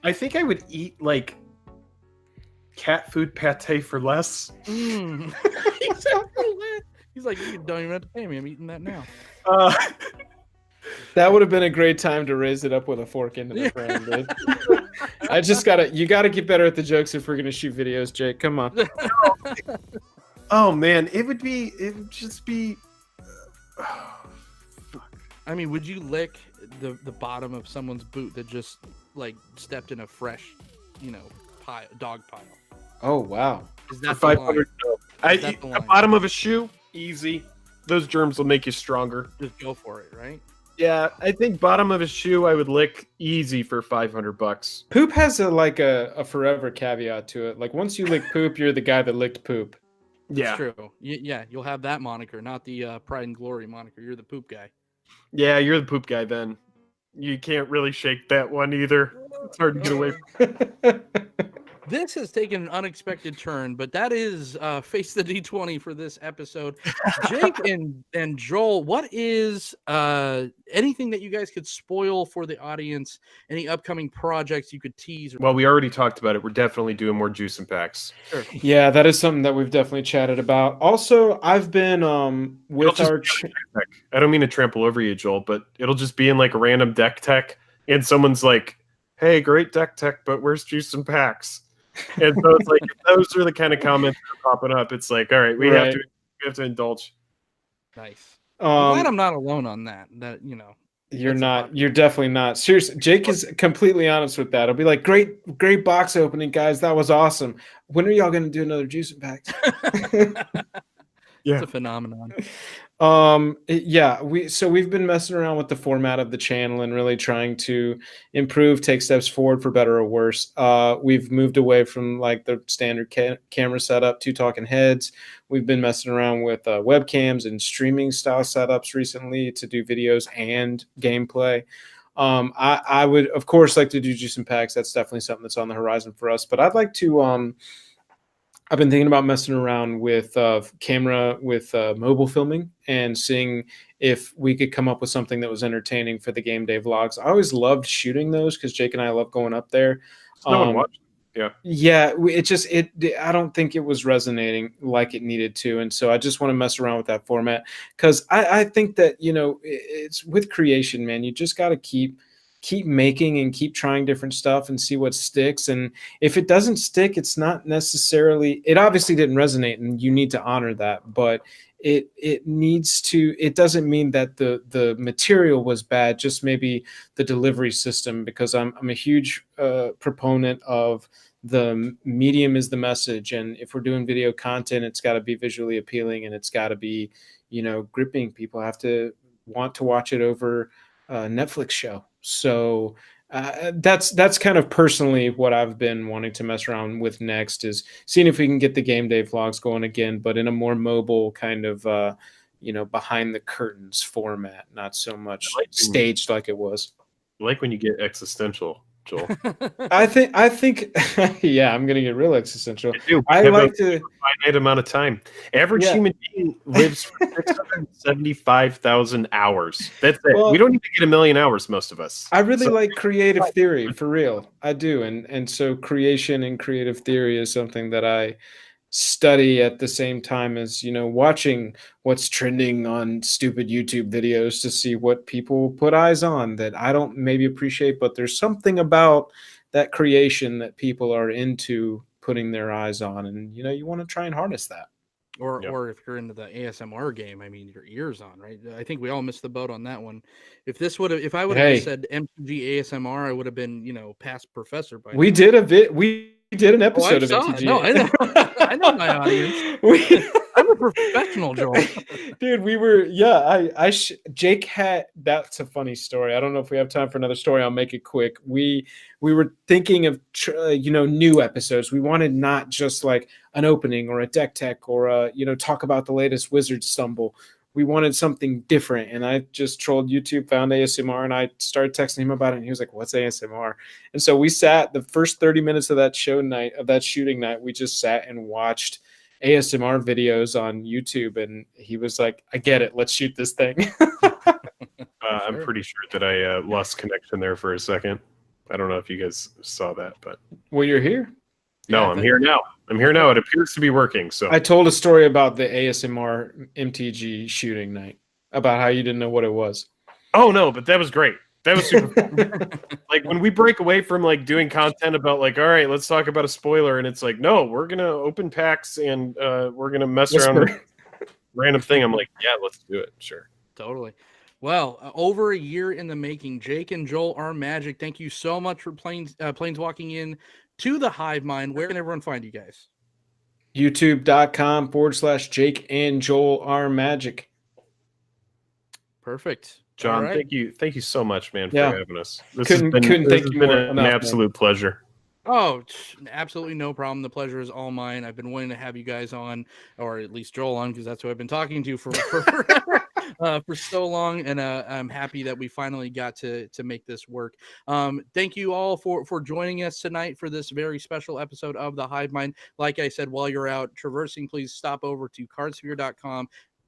I think I would eat like cat food pate for less. He's like, you don't even have to pay me. I'm eating that now. That would have been a great time to raise it up with a fork into the frame, dude. You gotta get better at the jokes if we're gonna shoot videos, Jake. Come on. Oh man, it would just be. I mean, would you lick the bottom of someone's boot that just like stepped in a fresh, dog pile? Oh wow. Is that For the line? $500? The bottom of a shoe, easy. Those germs will make you stronger. Just go for it, right? Yeah, I think bottom of a shoe I would lick easy for $500. Poop has a forever caveat to it. Like once you lick poop, you're the guy that licked poop. Yeah, It's true. Yeah, you'll have that moniker, not the Pride and Glory moniker. You're the poop guy. yeah, you're the poop guy then. You can't really shake that one either. It's hard to get away from. This has taken an unexpected turn, but that is Face the D20 for this episode. Jake and Joel, what is anything that you guys could spoil for the audience? Any upcoming projects you could tease? Well, we already talked about it. We're definitely doing more juice and packs. Sure. Yeah, that is something that we've definitely chatted about. Also, I've been with our. I don't mean to trample over you, Joel, but it'll just be in like a random deck tech, and someone's like, "Hey, great deck tech, but where's juice and packs?" And so it's like those are the kind of comments that are popping up. It's like, all right, we have to indulge. Nice. I'm glad I'm not alone on that. You're not. You're definitely not. Seriously, Jake is completely honest with that. I'll be like, great box opening, guys. That was awesome. When are y'all going to do another juice and packs? It's a phenomenon. Yeah, we've been messing around with the format of the channel and really trying to improve, take steps forward for better or worse. We've moved away from like the standard camera setup to talking heads. We've been messing around with webcams and streaming style setups recently to do videos and gameplay. I would of course like to do juice and packs. That's definitely something that's on the horizon for us, but I'd like to I've been thinking about messing around with camera with mobile filming and seeing if we could come up with something that was entertaining for the game day vlogs. I always loved shooting those because Jake and I love going up there. No one watched. Yeah, I don't think it was resonating like it needed to, and so I just want to mess around with that format because I think that it's with creation, man. You just got to keep making and keep trying different stuff and see what sticks. And if it doesn't stick, it's not necessarily, it obviously didn't resonate, and you need to honor that, but it needs to, it doesn't mean that the material was bad, just maybe the delivery system, because I'm a huge proponent of the medium is the message. And if we're doing video content, it's got to be visually appealing, and it's got to be, gripping. People have to want to watch it over a Netflix show. So that's kind of personally what I've been wanting to mess around with next, is seeing if we can get the game day vlogs going again, but in a more mobile kind of, behind the curtains format, not so much staged like it was. I like when you get existential, Joel. I think, yeah, I'm gonna get real existential. I like to finite amount of time. Average human being lives for 675,000 hours. That's it. Well, we don't need to get 1 million hours, most of us. I really like creative theory, for real. I do, and so creation and creative theory is something that I study at the same time as watching what's trending on stupid YouTube videos to see what people put eyes on that I don't maybe appreciate, but there's something about that creation that people are into putting their eyes on, and you want to try and harness that. Or if you're into the ASMR game, I mean, your ears on, right? I think we all missed the boat on that one. If I would have said MTG ASMR, I would have been, past professor by now. We did an episode of MTG. No, I know. I know my audience. I'm a professional, Joel. Dude, Jake had, that's a funny story. I don't know if we have time for another story. I'll make it quick. We were thinking of, new episodes. We wanted not just like an opening or a deck tech or talk about the latest wizard stumble. We wanted something different, and I just trolled YouTube, found ASMR, and I started texting him about it, and he was like, "What's ASMR?" And so we sat the first 30 minutes of that shooting night. We just sat and watched ASMR videos on YouTube, and he was like, "I get it. Let's shoot this thing." I'm pretty sure that I lost connection there for a second. I don't know if you guys saw that, but well, you're here. No, I'm here now. It appears to be working. So I told a story about the ASMR MTG shooting night, about how you didn't know what it was. Oh no, but that was great. That was super fun. Like when we break away from like doing content about like, all right, let's talk about a spoiler, and it's like, no, we're gonna open packs and we're gonna mess around with random thing. I'm like, yeah, let's do it. Sure. Totally. Well, over a year in the making, Jake and Joel are magic. Thank you so much for planeswalking in to the Hive Mind. Where can everyone find you guys? YouTube.com/Jake and Joel are magic. Perfect. John, thank you so much, man, for having us. This couldn't thank you been more an absolute pleasure. Oh, absolutely no problem. The pleasure is all mine. I've been wanting to have you guys on, or at least Joel on, because that's who I've been talking to for for so long, and I'm happy that we finally got to make this work. Thank you all for joining us tonight for this very special episode of the Hive Mind. Like I said, while you're out traversing, please stop over to cardsphere.com.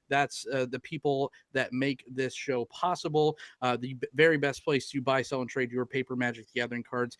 That's the people that make this show possible. The very best place to buy, sell, and trade your paper Magic the Gathering cards.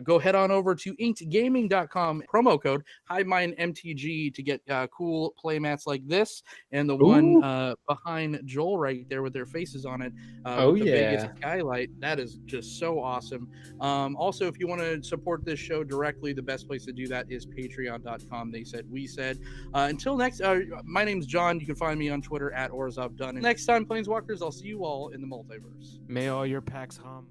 Go head on over to inkedgaming.com, promo code HiveMindMTG to get cool playmats like this, and the one behind Joel right there with their faces on it. With the Vegas skylight. That is just so awesome. Also, if you want to support this show directly, the best place to do that is patreon.com. They said, we said. Until next, my name's John. You can find me on Twitter at Orzov Dunning. Next time, Planeswalkers, I'll see you all in the multiverse. May all your packs hum.